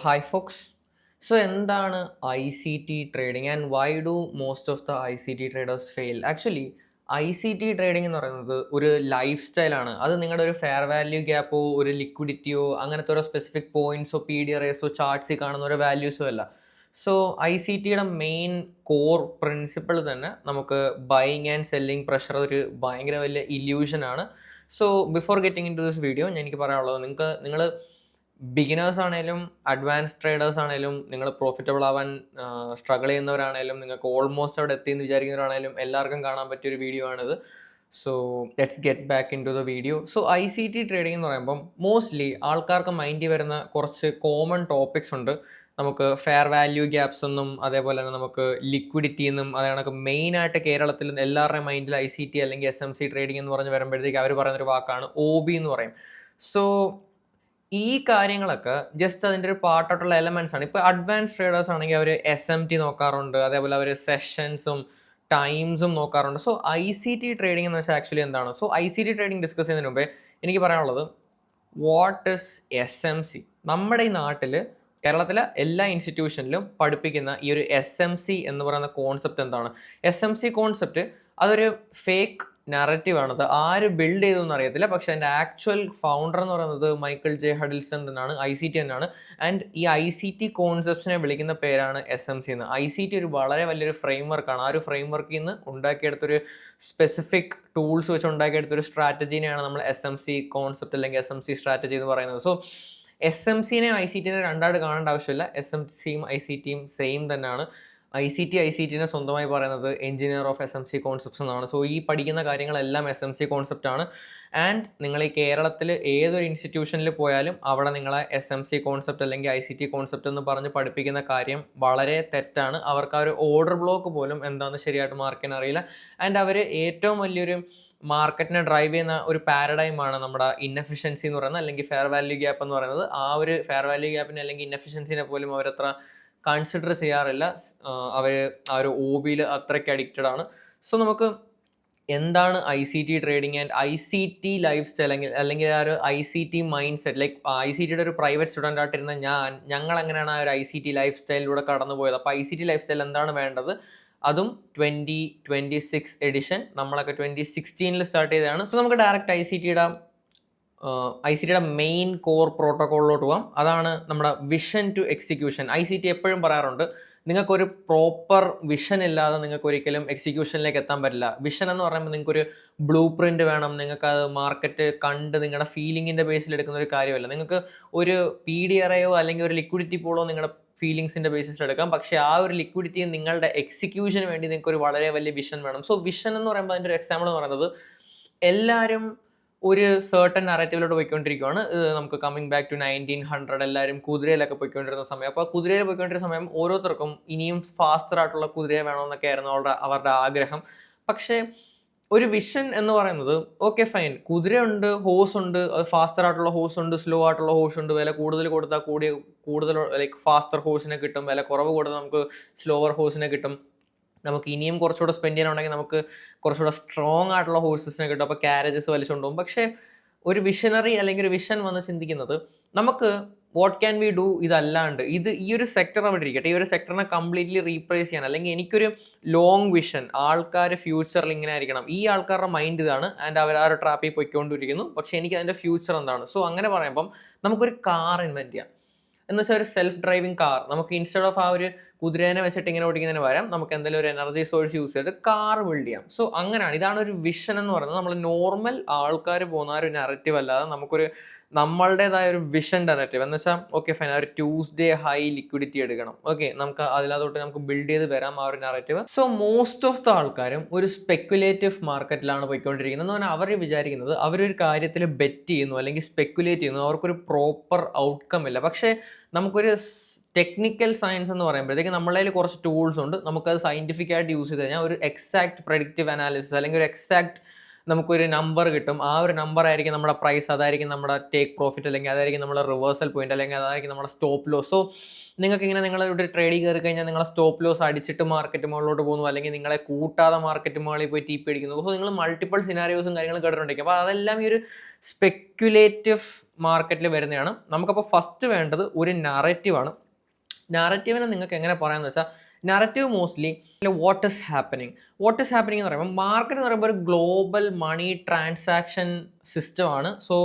Hi folks. So എന്താണ് ICT trading and why do most of the ICT traders fail? Actually ICT trading എന്ന് പറയുന്നത് ഒരു life സ്റ്റൈലാണ്. അത് നിങ്ങളുടെ ഒരു ഫെയർ വാല്യൂ ഗ്യാപ്പോ ഒരു ലിക്വിഡിറ്റിയോ അങ്ങനത്തെ ഓരോ സ്പെസിഫിക് പോയിന്റ്സോ PDRSോ ചാർട്ട്സിൽ കാണുന്ന ഓരോ വാല്യൂസോ അല്ല. സോ ICTയുടെ മെയിൻ കോർ പ്രിൻസിപ്പിൾ തന്നെ നമുക്ക് ബൈയിങ് ആൻഡ് സെല്ലിങ് പ്രഷർ ഒരു ഭയങ്കര വലിയ ഇല്യൂഷനാണ്. So before getting in to this video എനിക്ക് പറയാനുള്ളത് നിങ്ങൾ ബിഗിനേഴ്സ് ആണേലും അഡ്വാൻസ് ട്രേഡേഴ്സ് ആണേലും നിങ്ങൾ പ്രോഫിറ്റബിൾ ആവാൻ സ്ട്രഗിൾ ചെയ്യുന്നവരാണേലും നിങ്ങൾക്ക് ഓൾമോസ്റ്റ് അവിടെ എത്തിയെന്ന് വിചാരിക്കുന്നവരാണേലും എല്ലാവർക്കും കാണാൻ പറ്റിയൊരു വീഡിയോ ആണിത്. So let's get back in to the video. So ICT trading എന്ന് പറയുമ്പം മോസ്റ്റ്ലി ആൾക്കാർക്ക് മൈൻഡിൽ വരുന്ന കുറച്ച് കോമൺ ടോപ്പിക്സ് ഉണ്ട്. നമുക്ക് ഫെയർ വാല്യൂ ഗ്യാപ്സ് എന്നും അതേപോലെ തന്നെ നമുക്ക് ലിക്വിഡിറ്റി എന്നും അത് കണക്ക് മെയിനായിട്ട് കേരളത്തിൽ എല്ലാവരുടെയും മൈൻഡിൽ ICT അല്ലെങ്കിൽ SMC ട്രേഡിംഗ് എന്ന് പറഞ്ഞ് വരുമ്പോഴത്തേക്ക് അവർ പറയുന്നൊരു വാക്കാണ് OB എന്ന് പറയും. സോ ഈ കാര്യങ്ങളൊക്കെ ജസ്റ്റ് അതിൻ്റെ ഒരു പാർട്ടായിട്ടുള്ള എലമെൻറ്റ്സ് ആണ്. ഇപ്പോൾ അഡ്വാൻസ് ട്രേഡേഴ്സ് ആണെങ്കിൽ അവർ SMT നോക്കാറുണ്ട്, അതേപോലെ അവർ സെഷൻസും ടൈംസും നോക്കാറുണ്ട്. സോ ICT ട്രേഡിംഗ് എന്ന് വെച്ചാൽ ആക്ച്വലി എന്താണ്? സോ ICT ട്രേഡിംഗ് ഡിസ്കസ് ചെയ്യുന്നതിന് മുമ്പേ എനിക്ക് പറയാനുള്ളത് വാട്ട് ഇസ് SMC? നമ്മുടെ ഈ നാട്ടിൽ കേരളത്തിലെ എല്ലാ ഇൻസ്റ്റിറ്റ്യൂഷനിലും പഠിപ്പിക്കുന്ന ഈ ഒരു SMC എന്ന് പറയുന്ന കോൺസെപ്റ്റ് എന്താണ്? SMC കോൺസെപ്റ്റ് അതൊരു ഫേക്ക് നാരറ്റീവ് ആണ്. അത് ആര് ബിൽഡ് ചെയ്തു എന്ന് അറിയത്തില്ല. പക്ഷെ അതിൻ്റെ ആക്ച്വൽ ഫൗണ്ടർ എന്ന് പറയുന്നത് മൈക്കിൾ ജെ ഹഡിൽസൺ എന്നാണ്, ICT തന്നെയാണ്. ആൻഡ് ഈ ICT കോൺസെപ്റ്റ്സിനെ വിളിക്കുന്ന പേരാണ് SMC എന്ന്. ICT ഒരു വളരെ വലിയൊരു ഫ്രെയിം വർക്കാണ്. ആ ഒരു ഫ്രെയിം വർക്കിൽ നിന്ന് ഉണ്ടാക്കിയെടുത്തൊരു സ്പെസിഫിക് ടൂൾസ് വെച്ച് ഉണ്ടാക്കിയെടുത്തൊരു സ്ട്രാറ്റജീനെയാണ് നമ്മൾ SMC കോൺസെപ്റ്റ് അല്ലെങ്കിൽ SMC സ്ട്രാറ്റജി എന്ന് പറയുന്നത്. സോ SMCനെ ICTനെ രണ്ടായിട്ട് കാണേണ്ട ആവശ്യമില്ല. SMCയും ICTയും സെയിം തന്നെയാണ്. ICTനെ സ്വന്തമായി പറയുന്നത് എഞ്ചിനീയർ ഓഫ് SMC കോൺസെപ്റ്റ്സ് എന്നാണ്. സോ ഈ പഠിക്കുന്ന കാര്യങ്ങളെല്ലാം SMC കോൺസെപ്റ്റ് ആണ്. ആൻഡ് നിങ്ങൾ ഈ കേരളത്തിൽ ഏതൊരു ഇൻസ്റ്റിറ്റ്യൂഷനിൽ പോയാലും അവിടെ നിങ്ങളെ SMC കോൺസെപ്റ്റ് അല്ലെങ്കിൽ ICT കോൺസെപ്റ്റ് എന്ന് പറഞ്ഞ് പഠിപ്പിക്കുന്ന കാര്യം വളരെ തെറ്റാണ്. അവർക്ക് ആ ഒരു ഓർഡർ ബ്ലോക്ക് പോലും എന്താണെന്ന് ശരിയായിട്ട് മാർക്കിന് അറിയില്ല. ആൻഡ് അവർ ഏറ്റവും വലിയൊരു മാർക്കറ്റിനെ ഡ്രൈവ് ചെയ്യുന്ന ഒരു പാരഡൈമാണ് നമ്മുടെ ഇൻഎഫിഷ്യൻസി എന്ന് പറയുന്നത് അല്ലെങ്കിൽ ഫെയർ വാല്യൂ ഗ്യാപ്പ് എന്ന് പറയുന്നത്. ആ ഒരു ഫെയർ വാല്യൂ ഗ്യാപ്പിനെ അല്ലെങ്കിൽ ഇൻഎഫിഷ്യൻസിനെ പോലും അവരത്ര കൺസിഡർ ചെയ്യാറില്ല. അവർ ആ ഒരു OBയിൽ അത്രയ്ക്ക് അഡിക്റ്റഡ് ആണ്. സോ നമുക്ക് എന്താണ് ICT trading and ICT life style അല്ലെങ്കിൽ ആ ഒരു ICT മൈൻഡ് സെറ്റ്, ലൈക്ക് ICTയുടെ ഒരു പ്രൈവറ്റ് സ്റ്റുഡൻ്റ് ആയിട്ടിരുന്ന ഞങ്ങൾ എങ്ങനെയാണ് ആ ഒരു ICT ലൈഫ് സ്റ്റൈലിലൂടെ കടന്നു പോയത്. അപ്പോൾ ICT ലൈഫ് സ്റ്റൈൽ എന്താണ് വേണ്ടത്? അതും 2026 എഡിഷൻ. നമ്മളൊക്കെ 2016 സ്റ്റാർട്ട് ചെയ്തതാണ്. സോ നമുക്ക് ഡയറക്റ്റ് ICTയുടെ മെയിൻ കോർ പ്രോട്ടോക്കോളിലോട്ട് പോകാം. അതാണ് നമ്മുടെ വിഷൻ ടു എക്സിക്യൂഷൻ. ICT എപ്പോഴും പറയാറുണ്ട്, നിങ്ങൾക്കൊരു പ്രോപ്പർ വിഷൻ ഇല്ലാതെ നിങ്ങൾക്ക് ഒരിക്കലും എക്സിക്യൂഷനിലേക്ക് എത്താൻ പറ്റില്ല. വിഷൻ എന്ന് പറയുമ്പോൾ നിങ്ങൾക്കൊരു ബ്ലൂ പ്രിൻ്റ് വേണം. നിങ്ങൾക്കത് മാർക്കറ്റ് കണ്ട് നിങ്ങളുടെ ഫീലിങ്ങിൻ്റെ ബേസിൽ എടുക്കുന്ന ഒരു കാര്യമല്ല. നിങ്ങൾക്ക് ഒരു PDRയോ അല്ലെങ്കിൽ ഒരു ലിക്വിഡിറ്റി പൂളോ നിങ്ങളുടെ ഫീലിങ്സിൻ്റെ ബേസിസിൽ എടുക്കാം. പക്ഷേ ആ ഒരു ലിക്വിഡിറ്റി നിങ്ങളുടെ എക്സിക്യൂഷന് വേണ്ടി നിങ്ങൾക്ക് ഒരു വളരെ വലിയ വിഷൻ വേണം. സോ വിഷൻ എന്ന് പറയുമ്പോൾ അതിൻ്റെ ഒരു എക്സാമ്പിൾ എന്ന് പറയുന്നത് എല്ലാവരും ഒരു സർട്ടൺ നറേറ്റീവിലോട്ട് പോയിക്കൊണ്ടിരിക്കുകയാണ്. നമുക്ക് കമ്മിങ് ബാക്ക് ടു 1900 എല്ലാവരും കുതിരയിലൊക്കെ പോയിക്കൊണ്ടിരുന്ന സമയം. അപ്പോൾ കുതിരയിൽ പോയിക്കൊണ്ടിരുന്ന സമയം ഓരോരുത്തർക്കും ഇനിയും ഫാസ്റ്റർ ആയിട്ടുള്ള കുതിരയെ വേണമെന്നൊക്കെ ആയിരുന്നു അവരുടെ ആഗ്രഹം. പക്ഷേ ഒരു വിഷൻ എന്ന് പറയുന്നത് ഓക്കെ ഫൈൻ, കുതിരയുണ്ട്, ഹോഴ്സ് ഉണ്ട്, അത് ഫാസ്റ്റർ ആയിട്ടുള്ള ഹോഴ്സ് ഉണ്ട്, സ്ലോ ആയിട്ടുള്ള ഹോഴ്സ് ഉണ്ട്. വില കൂടുതൽ കൊടുത്താൽ കൂടുതൽ ലൈക്ക് ഫാസ്റ്റർ ഹോഴ്സിനെ കിട്ടും, വില കുറവ് കൊടുത്താൽ നമുക്ക് സ്ലോവർ ഹോഴ്സിനെ കിട്ടും. നമുക്ക് ഇനിയും കുറച്ചുകൂടെ സ്പെൻഡ് ചെയ്യാനുണ്ടെങ്കിൽ നമുക്ക് കുറച്ചുകൂടെ സ്ട്രോങ് ആയിട്ടുള്ള ഹോഴ്സസിനെ കിട്ടും. അപ്പോൾ ക്യാരേജസ് വലിച്ചുകൊണ്ടുപോകും. പക്ഷേ ഒരു വിഷനറി അല്ലെങ്കിൽ ഒരു വിഷൻ വന്ന് ചിന്തിക്കുന്നത് നമുക്ക് വാട്ട് ക്യാൻ വി ഡു ഇതല്ലാണ്ട് ഈ ഒരു സെക്ടർ അവിടെ ഇരിക്കട്ടെ, ഈ ഒരു സെക്ടറിനെ കംപ്ലീറ്റ്ലി റീപ്ലേസ് ചെയ്യാൻ, അല്ലെങ്കിൽ എനിക്കൊരു ലോങ് വിഷൻ, ആൾക്കാർ ഫ്യൂച്ചറിൽ ഇങ്ങനെ ആയിരിക്കണം, ഈ ആൾക്കാരുടെ മൈൻഡ് ഇതാണ് ആൻഡ് അവർ ആ ഒരു ട്രാപ്പിൽ പൊയ്ക്കൊണ്ടിരിക്കുന്നു. പക്ഷേ എനിക്ക് അതിൻ്റെ ഫ്യൂച്ചർ എന്താണ്? സോ അങ്ങനെ പറയുമ്പം നമുക്കൊരു കാർ ഇൻവെൻറ്റ് ചെയ്യാം. എന്ന് വെച്ചാൽ ഒരു സെൽഫ് ഡ്രൈവിംഗ് കാർ. നമുക്ക് ഇൻസ്റ്റെഡ് ഓഫ് ആ ഒരു കുതിരേനെ വെച്ചിട്ട് ഇങ്ങനെ ഓടിക്കുന്നതിന് പകരം നമുക്ക് എന്തെങ്കിലും ഒരു എനർജി സോഴ്സ് യൂസ് ചെയ്തിട്ട് കാർ ബിൽഡ് ചെയ്യാം. സോ അങ്ങനെയാണ്, ഇതാണ് ഒരു വിഷൻ എന്ന് പറയുന്നത്. നമ്മൾ നോർമൽ ആൾക്കാർ പോകുന്ന ആ ഒരു നറേറ്റീവ് അല്ലാതെ നമുക്കൊരു നമ്മളുടേതായ ഒരു വിഷൻ നറേറ്റീവ് എന്ന് വെച്ചാൽ ഓക്കെ ഫൈൻ, ആ ഒരു ട്യൂസ്ഡേ ഹൈ ലിക്വിഡിറ്റി എടുക്കണം, ഓക്കെ നമുക്ക് അതിനകത്തോട്ട് നമുക്ക് ബിൽഡ് ചെയ്ത് വരാം ആ ഒരു narrative. So most of the ആൾക്കാരും ഒരു സ്പെക്കുലേറ്റീവ് മാർക്കറ്റിലാണ് പോയിക്കൊണ്ടിരിക്കുന്നത്. എന്ന് പറഞ്ഞാൽ അവർ വിചാരിക്കുന്നത് അവരൊരു കാര്യത്തിൽ ബെറ്റ് ചെയ്യുന്നു അല്ലെങ്കിൽ സ്പെക്കുലേറ്റ് ചെയ്യുന്നു, അവർക്കൊരു പ്രോപ്പർ ഔട്ട്കം ഇല്ല. പക്ഷേ നമുക്കൊരു ടെക്നിക്കൽ സയൻസ് എന്ന് പറയുമ്പോഴത്തേക്ക് നമ്മളെ കയ്യിൽ കുറച്ച് ടൂൾസ് ഉണ്ട്. നമുക്കത് സയൻറ്റിഫിക് ആയിട്ട് യൂസ് ചെയ്ത് കഴിഞ്ഞാൽ ഒരു എക്സാക്ട് പ്രഡിക്റ്റീവ് അനാലിസിസ് അല്ലെങ്കിൽ ഒരു എക്സാക്ട് നമുക്കൊരു നമ്പർ കിട്ടും. ആ ഒരു നമ്പർ ആയിരിക്കും നമ്മുടെ പ്രൈസ്, അതായിരിക്കും നമ്മുടെ ടേക്ക് പ്രോഫിറ്റ്, അല്ലെങ്കിൽ അതായിരിക്കും നമ്മുടെ റിവേഴ്സൽ പോയിന്റ്, അല്ലെങ്കിൽ അതായിരിക്കും നമ്മുടെ സ്റ്റോപ്പ് ലോസ്. സോ നിങ്ങൾക്കിങ്ങനെ നിങ്ങളുടെ ട്രേഡിൽ കയറി കഴിഞ്ഞാൽ നിങ്ങളെ സ്റ്റോപ്പ് ലോസ് അടിച്ചിട്ട് മാർക്കറ്റ് മുകളിലോട്ട് പോകുന്നു, അല്ലെങ്കിൽ നിങ്ങളെ കൂട്ടാതെ മാർക്കറ്റ് മുകളിൽ പോയി TP അടിക്കുന്നു. സോ നിങ്ങൾ മൾട്ടിപ്പിൾ സിനാരിയോസും കാര്യങ്ങളും കേട്ടിട്ടുണ്ടെങ്കിൽ അപ്പോൾ അതെല്ലാം ഈ ഒരു സ്പെക്കുലേറ്റീവ് മാർക്കറ്റിൽ വരുന്നതാണ്. നമുക്കപ്പോൾ ഫസ്റ്റ് വേണ്ടത് ഒരു നറേറ്റീവാണ്. നറേറ്റീവിനെ നിങ്ങൾക്ക് എങ്ങനെ പറയാമെന്ന് വെച്ചാൽ, narrative mostly what is happening എന്ന് പറയുമ്പോൾ, മാർക്കറ്റ് എന്ന് പറയുമ്പോൾ ഒരു ഗ്ലോബൽ മണി ട്രാൻസാക്ഷൻ സിസ്റ്റമാണ്. So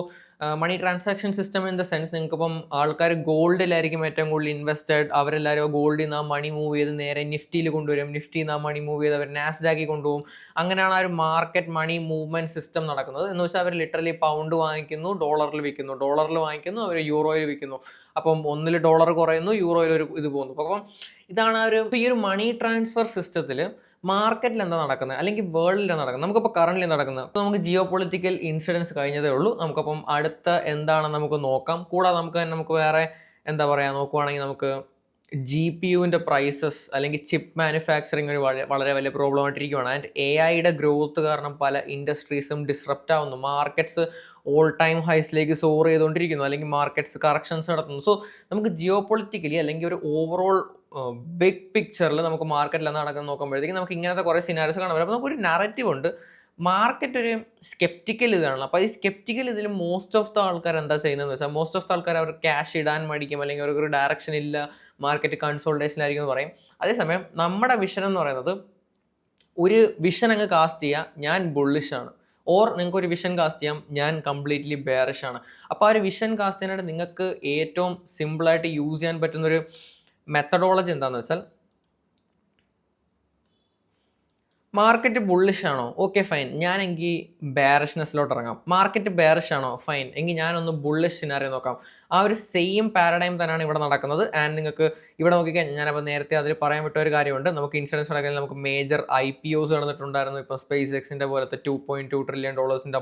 money transaction system in the sense, നിങ്ങൾക്കിപ്പം ആൾക്കാർ ഗോൾഡിലായിരിക്കും ഏറ്റവും കൂടുതൽ ഇൻവെസ്റ്റഡ്. അവരെല്ലാവരും ഗോൾഡിൽ നിന്ന് ആ മണി മൂവ് ചെയ്ത് നേരെ നിഫ്റ്റിയിൽ കൊണ്ടുവരും. നിഫ്റ്റിയിൽ നിന്ന് ആ മണി മൂവ് ചെയ്ത് അവർ നാസ്ഡാക്കിൽ കൊണ്ടുപോകും. അങ്ങനെയാണ് ആ ഒരു മാർക്കറ്റ് മണി മൂവ്മെൻറ്റ് സിസ്റ്റം നടക്കുന്നത്. എന്ന് വെച്ചാൽ അവർ ലിറ്ററലി പൗണ്ട് വാങ്ങിക്കുന്നു, ഡോളറിൽ വിൽക്കുന്നു, ഡോളറിൽ വാങ്ങിക്കുന്നു, അവർ യൂറോയിൽ വിൽക്കുന്നു. അപ്പം ഒന്നിൽ ഡോളർ കുറയുന്നു, യൂറോയിൽ ഒരു ഇത് പോകുന്നു. അപ്പം ഇതാണ് ഈ ഒരു മണി ട്രാൻസ്ഫർ സിസ്റ്റത്തിൽ മാർക്കറ്റിൽ എന്താ നടക്കുന്നത്, അല്ലെങ്കിൽ വേൾഡിൽ എന്താ നടക്കുന്നത്, നമുക്കിപ്പോൾ കറണ്ട്ലി നടക്കുന്നത്. അപ്പോൾ നമുക്ക് ജിയോ പൊളിറ്റിക്കൽ ഇൻസിഡൻസ് കഴിഞ്ഞതേ ഉള്ളൂ. നമുക്കപ്പം അടുത്ത എന്താണെന്ന് നമുക്ക് നോക്കാം. കൂടാതെ നമുക്ക് വേറെ എന്താ പറയുക, നോക്കുവാണെങ്കിൽ നമുക്ക് GPUവിൻ്റെ പ്രൈസസ് അല്ലെങ്കിൽ ചിപ്പ് മാനുഫാക്ചറിങ് ഒരു വളരെ വലിയ പ്രോബ്ലം ആയിട്ടിരിക്കുകയാണ്. ആൻഡ് AI ഗ്രോത്ത് കാരണം പല ഇൻഡസ്ട്രീസും ഡിസ്റപ്റ്റ് ആവുന്നു. മാർക്കറ്റ്സ് ഓൾ ടൈം ഹൈസിലേക്ക് സോർ ചെയ്തുകൊണ്ടിരിക്കുന്നു, അല്ലെങ്കിൽ മാർക്കറ്റ്സ് കറക്ഷൻസ് നടത്തുന്നു. സോ നമുക്ക് ജിയോ പൊളിറ്റിക്കലി അല്ലെങ്കിൽ ഒരു ഓവറോൾ ബിഗ് പിക്ചറിൽ നമുക്ക് മാർക്കറ്റിൽ എന്താ നടക്കുന്നത് നോക്കുമ്പോഴത്തേക്കും നമുക്ക് ഇങ്ങനത്തെ കുറേ സിനാരിയോസ് കാണാൻ പറ്റും. അപ്പോൾ നമുക്കൊരു നറേറ്റീവ് ഉണ്ട്. മാർക്കറ്റ് ഒരു സ്കെപ്റ്റിക്കൽ ഇതാണ്. അപ്പോൾ ഈ സ്കെപ്റ്റിക്കൽ ഇതിൽ മോസ്റ്റ് ഓഫ് ദ ആൾക്കാർ എന്താ ചെയ്യുന്നതെന്ന് വെച്ചാൽ, മോസ്റ്റ് ഓഫ് ദ ആൾക്കാർ അവർ ക്യാഷ് ഇടാൻ മടിക്കും, അല്ലെങ്കിൽ അവർക്കൊരു ഡയറക്ഷൻ ഇല്ല, മാർക്കറ്റ് കൺസോൾട്ടേഷനിലായിരിക്കും എന്ന് പറയും. അതേസമയം നമ്മുടെ വിഷൻ എന്ന് പറയുന്നത്, ഒരു വിഷൻ അങ്ങ് കാസ്റ്റ് ചെയ്യുക, ഞാൻ ബുള്ളിഷാണ്, ഓർ നിങ്ങൾക്ക് ഒരു വിഷൻ കാസ്റ്റ് ചെയ്യാം, ഞാൻ കംപ്ലീറ്റ്ലി ബെയറിഷാണ്. അപ്പോൾ ആ ഒരു വിഷൻ കാസ്റ്റ് ചെയ്യാനായിട്ട് നിങ്ങൾക്ക് ഏറ്റവും സിമ്പിളായിട്ട് യൂസ് ചെയ്യാൻ പറ്റുന്നൊരു മെത്തഡോളജി എന്താണെന്ന് വെച്ചാൽ, മാർക്കറ്റ് ബുള്ളിഷ് ആണോ, ഓക്കെ ഫൈൻ, ഞാനെങ്കിൽ ബെയറിഷ്നെസ്സിലോട്ട് ഇറങ്ങാം. മാർക്കറ്റ് ബെയറിഷ് ആണോ, ഫൈൻ, എങ്കിൽ ഞാനൊന്ന് ബുള്ളിഷ് സിനാറിയോ നോക്കാം. ആ ഒരു സെയിം പാരഡൈം തന്നെയാണ് ഇവിടെ നടക്കുന്നത്. ആൻഡ് നിങ്ങൾക്ക് ഇവിടെ നോക്കിക്കഴിഞ്ഞാൽ, ഞാനപ്പോൾ നേരത്തെ അതിൽ പറയാൻ വിട്ട ഒരു കാര്യമുണ്ട്. നമുക്ക് ഇൻഷുറൻസ് നടക്കുന്ന നമുക്ക് മേജർ IPOs നടന്നിട്ടുണ്ടായിരുന്നു. ഇപ്പോൾ സ്പേസ് എക്സിൻ്റെ പോലത്തെ $2.2 trillion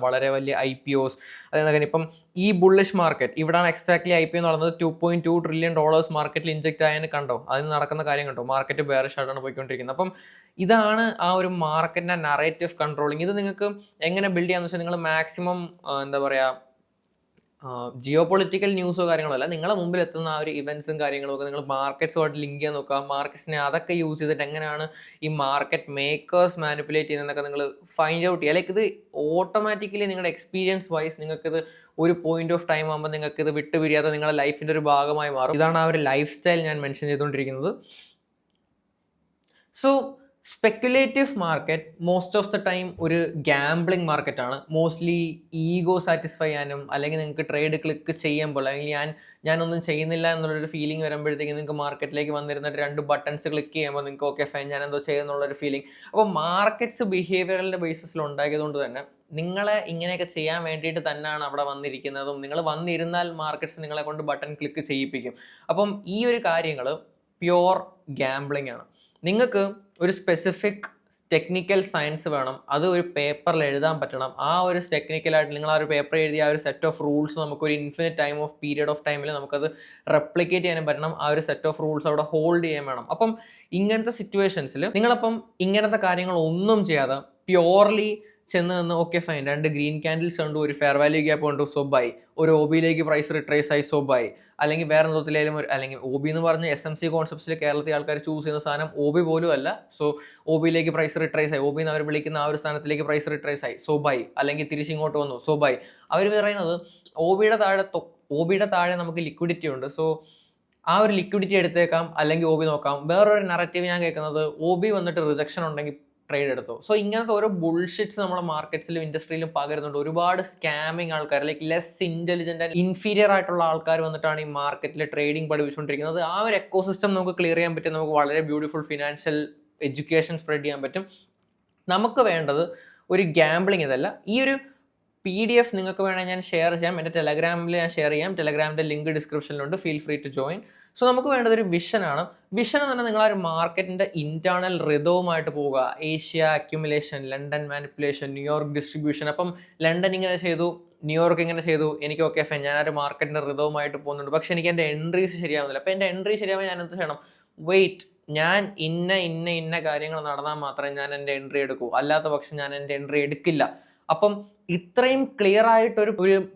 വളരെ വലിയ IPOs. അതുകൊണ്ട് ഇപ്പം ഈ ബുള്ളിഷ് മാർക്കറ്റ് ഇവിടെയാണ് എക്സാക്ട്ലി IPO നടന്നത്. $2.2 trillion മാർക്കറ്റിൽ ഇൻജെക്റ്റ് ആയതിന് കണ്ടോ, അതിന് നടക്കുന്ന കാര്യം കണ്ടോ, മാർക്കറ്റ് ബെയറിഷ് ആയിട്ടാണ് പോയിക്കൊണ്ടിരിക്കുന്നത്. അപ്പം ഇതാണ് ആ ഒരു മാർക്കറ്റിൻ്റെ നറേറ്റീവ് കൺട്രോളിങ്. ഇത് നിങ്ങൾക്ക് എങ്ങനെ ബിൽഡ് ചെയ്യാന്ന് വെച്ചാൽ, നിങ്ങൾ മാക്സിമം എന്താ പറയുക, ജിയോ പൊളിറ്റിക്കൽ ന്യൂസോ കാര്യങ്ങളോ അല്ല, നിങ്ങളുടെ മുമ്പിൽ എത്തുന്ന ആ ഒരു ഇവൻറ്റ്സും കാര്യങ്ങളും ഒക്കെ നിങ്ങൾ മാർക്കറ്റ്സുമായിട്ട് ലിങ്ക് ചെയ്യാൻ നോക്കുക. മാർക്കറ്റ്സിനെ അതൊക്കെ യൂസ് ചെയ്തിട്ട് എങ്ങനെയാണ് ഈ മാർക്കറ്റ് മേക്കേഴ്സ് മാനിപ്പുലേറ്റ് ചെയ്യുന്നതൊക്കെ നിങ്ങൾ ഫൈൻഡ് ഔട്ട് ചെയ്യുക. ലൈക്ക് ഇത് ഓട്ടോമാറ്റിക്കലി നിങ്ങളുടെ എക്സ്പീരിയൻസ് വൈസ് നിങ്ങൾക്കിത് ഒരു പോയിന്റ് ഓഫ് ടൈം ആകുമ്പോൾ നിങ്ങൾക്കിത് വിട്ടുപിരിയാതെ നിങ്ങളുടെ ലൈഫിൻ്റെ ഒരു ഭാഗമായി മാറും. ഇതാണ് ആ ഒരു ലൈഫ് സ്റ്റൈൽ ഞാൻ മെൻഷൻ ചെയ്തുകൊണ്ടിരിക്കുന്നത്. So speculative market most of the time ഒരു ഗാംബ്ലിംഗ് മാർക്കറ്റാണ്. മോസ്റ്റ്ലി ഈഗോ സാറ്റിസ്ഫൈ ചെയ്യാനും, അല്ലെങ്കിൽ നിങ്ങൾക്ക് ട്രേഡ് ക്ലിക്ക് ചെയ്യുമ്പോൾ, അല്ലെങ്കിൽ ഞാനൊന്നും ചെയ്യുന്നില്ല എന്നുള്ളൊരു ഫീലിംഗ് വരുമ്പോഴത്തേക്കും നിങ്ങൾക്ക് മാർക്കറ്റിലേക്ക് വന്നിരുന്നിട്ട് 2 ബട്ടൺസ് ക്ലിക്ക് ചെയ്യുമ്പോൾ നിങ്ങൾക്ക് ഓക്കെ ഫൈൻ, ഞാൻ എന്തോ ചെയ്യുന്നുള്ളൊരു ഫീലിംഗ്. അപ്പോൾ മാർക്കറ്റ്സ് ബിഹേവിയറലിൻ്റെ ബേസിസിൽ ഉണ്ടാക്കിയതുകൊണ്ട് തന്നെ നിങ്ങളെ ഇങ്ങനെയൊക്കെ ചെയ്യാൻ വേണ്ടിയിട്ട് തന്നെയാണ് അവിടെ വന്നിരിക്കുന്നതും. നിങ്ങൾ വന്നിരുന്നാൽ മാർക്കറ്റ്സ് നിങ്ങളെ കൊണ്ട് ബട്ടൺ ക്ലിക്ക് ചെയ്യിപ്പിക്കും. അപ്പം ഈ ഒരു കാര്യങ്ങൾ പ്യുവർ ഗാംബ്ലിംഗ് ആണ്. നിങ്ങൾക്ക് ഒരു സ്പെസിഫിക് ടെക്നിക്കൽ സയൻസ് വേണം, അത് ഒരു പേപ്പറിൽ എഴുതാൻ പറ്റണം. ആ ഒരു ടെക്നിക്കലായിട്ട് നിങ്ങൾ ആ ഒരു പേപ്പർ എഴുതിയ ആ ഒരു സെറ്റ് ഓഫ് റൂൾസ് നമുക്കൊരു ഇൻഫിനിറ്റ് പീരിയഡ് ഓഫ് ടൈമിൽ നമുക്കത് റെപ്ലിക്കേറ്റ് ചെയ്യാനും പറ്റണം. ആ ഒരു സെറ്റ് ഓഫ് റൂൾസ് അവിടെ ഹോൾഡ് ചെയ്യാൻ വേണം. അപ്പം ഇങ്ങനത്തെ സിറ്റുവേഷൻസിൽ നിങ്ങളപ്പം ഇങ്ങനത്തെ കാര്യങ്ങൾ ഒന്നും ചെയ്യാതെ പ്യുവർലി ചെന്ന് നിന്ന് ഓക്കെ ഫൈൻ, 2 ഗ്രീൻ ക്യാൻഡിൽസ് കണ്ടു, ഒരു ഫെയർ വാല്യൂ ഗ്യാപ്പ് കണ്ടു, സോബായി, ഒരു OBയിലേക്ക് പ്രൈസ് റിട്രേസ് ആയി, സോബായി, അല്ലെങ്കിൽ വേറെ എന്തെങ്കിലും അല്ലെങ്കിൽ OB എന്ന് പറഞ്ഞ SMC കോൺസെപ്റ്റ്സിൽ കേരളത്തിൽ ആൾക്കാർ ചൂസ് ചെയ്യുന്ന സാധനം OB പോലും അല്ല. സോ OBയിലേക്ക് പ്രൈസ് റിട്രേസ് ആയി, OB എന്ന് അവർ വിളിക്കുന്ന ആ ഒരു സ്ഥാനത്തിലേക്ക് പ്രൈസ് റിട്രേസ് ആയി, സോബായി, അല്ലെങ്കിൽ തിരിച്ചിങ്ങോട്ട് വന്നു, സോബായി. അവർ പറയുന്നത് OBയുടെ താഴെ നമുക്ക് ലിക്വിഡിറ്റി ഉണ്ട്, സോ ആ ഒരു ലിക്വിഡിറ്റി എടുത്തേക്കാം, അല്ലെങ്കിൽ OB നോക്കാം. വേറൊരു നറേറ്റീവ് ഞാൻ കേൾക്കുന്നത്, OB വന്നിട്ട് റിജക്ഷൻ ഉണ്ടെങ്കിൽ ട്രേഡ് എടുത്തു. സോ ഇങ്ങനത്തെ ഓരോ ബുൾഷിറ്റ്സ് നമ്മുടെ മാർക്കറ്റ്സിലും ഇൻഡസ്ട്രിയിലും പകരുന്നുണ്ട്. ഒരുപാട് സ്കാമിങ് ആൾക്കാർ, like less intelligent and inferior ആയിട്ടുള്ള ആൾക്കാർ വന്നിട്ടാണ് ഈ മാർക്കറ്റിൽ ട്രേഡിംഗ് പഠിപ്പിച്ചുകൊണ്ടിരിക്കുന്നത്. ആ ഒരു എക്കോസിസ്റ്റം നമുക്ക് ക്ലിയർ ചെയ്യാൻ പറ്റും. നമുക്ക് വളരെ ബ്യൂട്ടിഫുൾ ഫിനാൻഷ്യൽ എഡ്യൂക്കേഷൻ സ്പ്രെഡ് ചെയ്യാൻ പറ്റും. നമുക്ക് വേണ്ടത് ഒരു ഗാംബ്ലിംഗ് ഇതല്ല. ഈ ഒരു PDF നിങ്ങൾക്ക് വേണമെങ്കിൽ ഞാൻ ഷെയർ ചെയ്യാം, എൻ്റെ ടെലഗ്രാമിൽ ഞാൻ ഷെയർ ചെയ്യാം. ടെലഗ്രാമിൻ്റെ ലിങ്ക് ഡിസ്ക്രിപ്ഷനിലുണ്ട്, feel free to join. So നമുക്ക് വേണ്ടത് ഒരു വിഷനാണ്. വിഷൻ എന്ന് പറഞ്ഞാൽ നിങ്ങൾ ആ ഒരു മാർക്കറ്റിൻ്റെ ഇൻറ്റേർണൽ റിതവുമായിട്ട് പോവുക. Asia accumulation, London manipulation, New York distribution. അപ്പം ലണ്ടൻ ഇങ്ങനെ ചെയ്തു, ന്യൂയോർക്ക് ഇങ്ങനെ ചെയ്തു, എനിക്ക് ഓക്കെ ഫൈൻ, ഞാനൊരു മാർക്കറ്റിൻ്റെ റിതവുമായിട്ട് പോകുന്നുണ്ട്, പക്ഷേ എനിക്ക് എൻ്റെ എൻട്രീസ് ശരിയാവുന്നില്ല. അപ്പോൾ എൻ്റെ എൻട്രി ശരിയാവാൻ ഞാൻ എന്ത് ചെയ്യണം? വെയിറ്റ്, ഞാൻ ഇന്ന കാര്യങ്ങൾ നടന്നാൽ മാത്രമേ ഞാൻ എൻ്റെ എൻട്രി എടുക്കൂ, അല്ലാത്ത പക്ഷം ഞാൻ എൻ്റെ എൻട്രി എടുക്കില്ല. അപ്പം ഇത്രയും ക്ലിയർ ആയിട്ടൊരു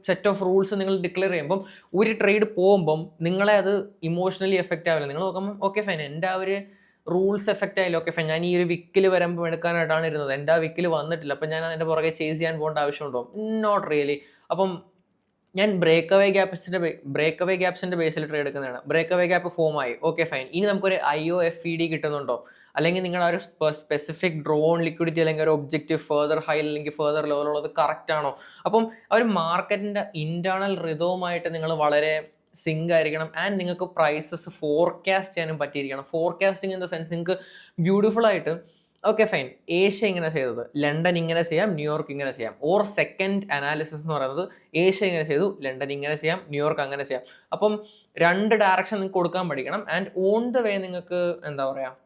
സെറ്റ് ഓഫ് റൂൾസ് നിങ്ങൾ ഡിക്ലെയർ ചെയ്യുമ്പം ഒരു ട്രേഡ് പോകുമ്പം നിങ്ങളെ അത് ഇമോഷണലി എഫക്റ്റ് ആവില്ല. നിങ്ങൾ നോക്കുമ്പോൾ ഓക്കെ ഫൈൻ, എൻ്റെ ആ ഒരു റൂൾസ് എഫക്റ്റ് ആയില്ല, ഓക്കെ ഫൈൻ, ഞാൻ ഈ ഒരു വിക്കിൽ വരുമ്പോൾ എടുക്കാനായിട്ടാണ് ഇരുന്നത്, എൻ്റെ ആ വിക്കിൽ വന്നിട്ടില്ല, അപ്പം ഞാൻ അതിൻ്റെ പുറകെ ചേസ് ചെയ്യാൻ പോകേണ്ട ആവശ്യമുണ്ടോ? Not really. അപ്പം ഞാൻ ബ്രേക്ക് അവേ ഗ്യാപ്സിന്റെ ബേസിൽ ട്രേഡ് എടുക്കുന്നതാണ്. ബ്രേക്ക് അവേ ഗ്യാപ്പ് ഫോം ആയി, ഓക്കെ ഫൈൻ. ഇനി നമുക്കൊരു IOFED കിട്ടുന്നുണ്ടോ, അല്ലെങ്കിൽ നിങ്ങളുടെ ഒരു സ്പെസിഫിക് ഡ്രോൺ ലിക്വിഡിറ്റി അല്ലെങ്കിൽ ഒരു ഒബ്ജക്റ്റീവ് ഫെർദർ ഹൈ അല്ലെങ്കിൽ ഫെർദർ ലെവലുള്ളത് കറക്റ്റ് ആണോ. അപ്പം ആ ഒരു മാർക്കറ്റിന്റെ ഇന്റേണൽ റിതവുമായിട്ട് നിങ്ങൾ വളരെ സിങ്ക് ആയിരിക്കണം. ആൻഡ് നിങ്ങൾക്ക് പ്രൈസസ് ഫോർകാസ്റ്റ് ചെയ്യാനും പറ്റിയിരിക്കണം. ഫോർകാസ്റ്റിംഗ് ഇൻ ദ സെൻസ് നിങ്ങൾക്ക് ബ്യൂട്ടിഫുൾ ആയിട്ട് ഓക്കെ ഫൈൻ, ഏഷ്യ ഇങ്ങനെ ചെയ്തത്, ലണ്ടൻ ഇങ്ങനെ ചെയ്യാം, ന്യൂയോർക്ക് ഇങ്ങനെ ചെയ്യാം. ഓർ സെക്കൻഡ് അനാലിസിസ് എന്ന് പറയുന്നത് ഏഷ്യ ഇങ്ങനെ ചെയ്തു, ലണ്ടൻ ഇങ്ങനെ ചെയ്യാം, ന്യൂയോർക്ക് അങ്ങനെ ചെയ്യാം. അപ്പം 2 ഡയറക്ഷൻ നിങ്ങൾക്ക് കൊടുക്കാൻ പഠിക്കണം. ആൻഡ് ഓൺ ദ വേ നിങ്ങൾക്ക് എന്താ പറയുക,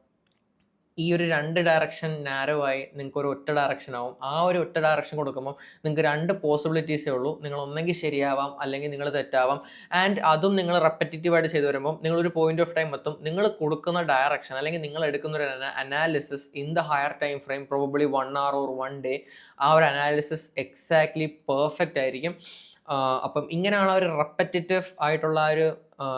ഈ ഒരു 2 ഡയറക്ഷൻ നാരോ ആയി നിങ്ങൾക്ക് ഒരു ഒറ്റ ഡയറക്ഷൻ ആവും. ആ ഒരു ഒറ്റ ഡയറക്ഷൻ കൊടുക്കുമ്പോൾ നിങ്ങൾക്ക് 2 പോസിബിലിറ്റീസേ ഉള്ളൂ. നിങ്ങൾ ഒന്നെങ്കിൽ ശരിയാവാം, അല്ലെങ്കിൽ നിങ്ങൾ തെറ്റാവാം. ആൻഡ് അതും നിങ്ങൾ റെപ്പറ്റേറ്റീവായിട്ട് ചെയ്തു വരുമ്പോൾ നിങ്ങളൊരു പോയിന്റ് ഓഫ് ടൈം എത്തും, നിങ്ങൾ കൊടുക്കുന്ന ഡയറക്ഷൻ അല്ലെങ്കിൽ നിങ്ങൾ എടുക്കുന്ന ഒരു analysis in the higher time frame, probably 1 hour or 1 day, ആ ഒരു അനാലിസിസ് എക്സാക്ട്ലി പെർഫെക്റ്റ് ആയിരിക്കും. അപ്പം ഇങ്ങനെയാണ് ഒരു റെപ്പറ്റേറ്റീവ് ആയിട്ടുള്ള ഒരു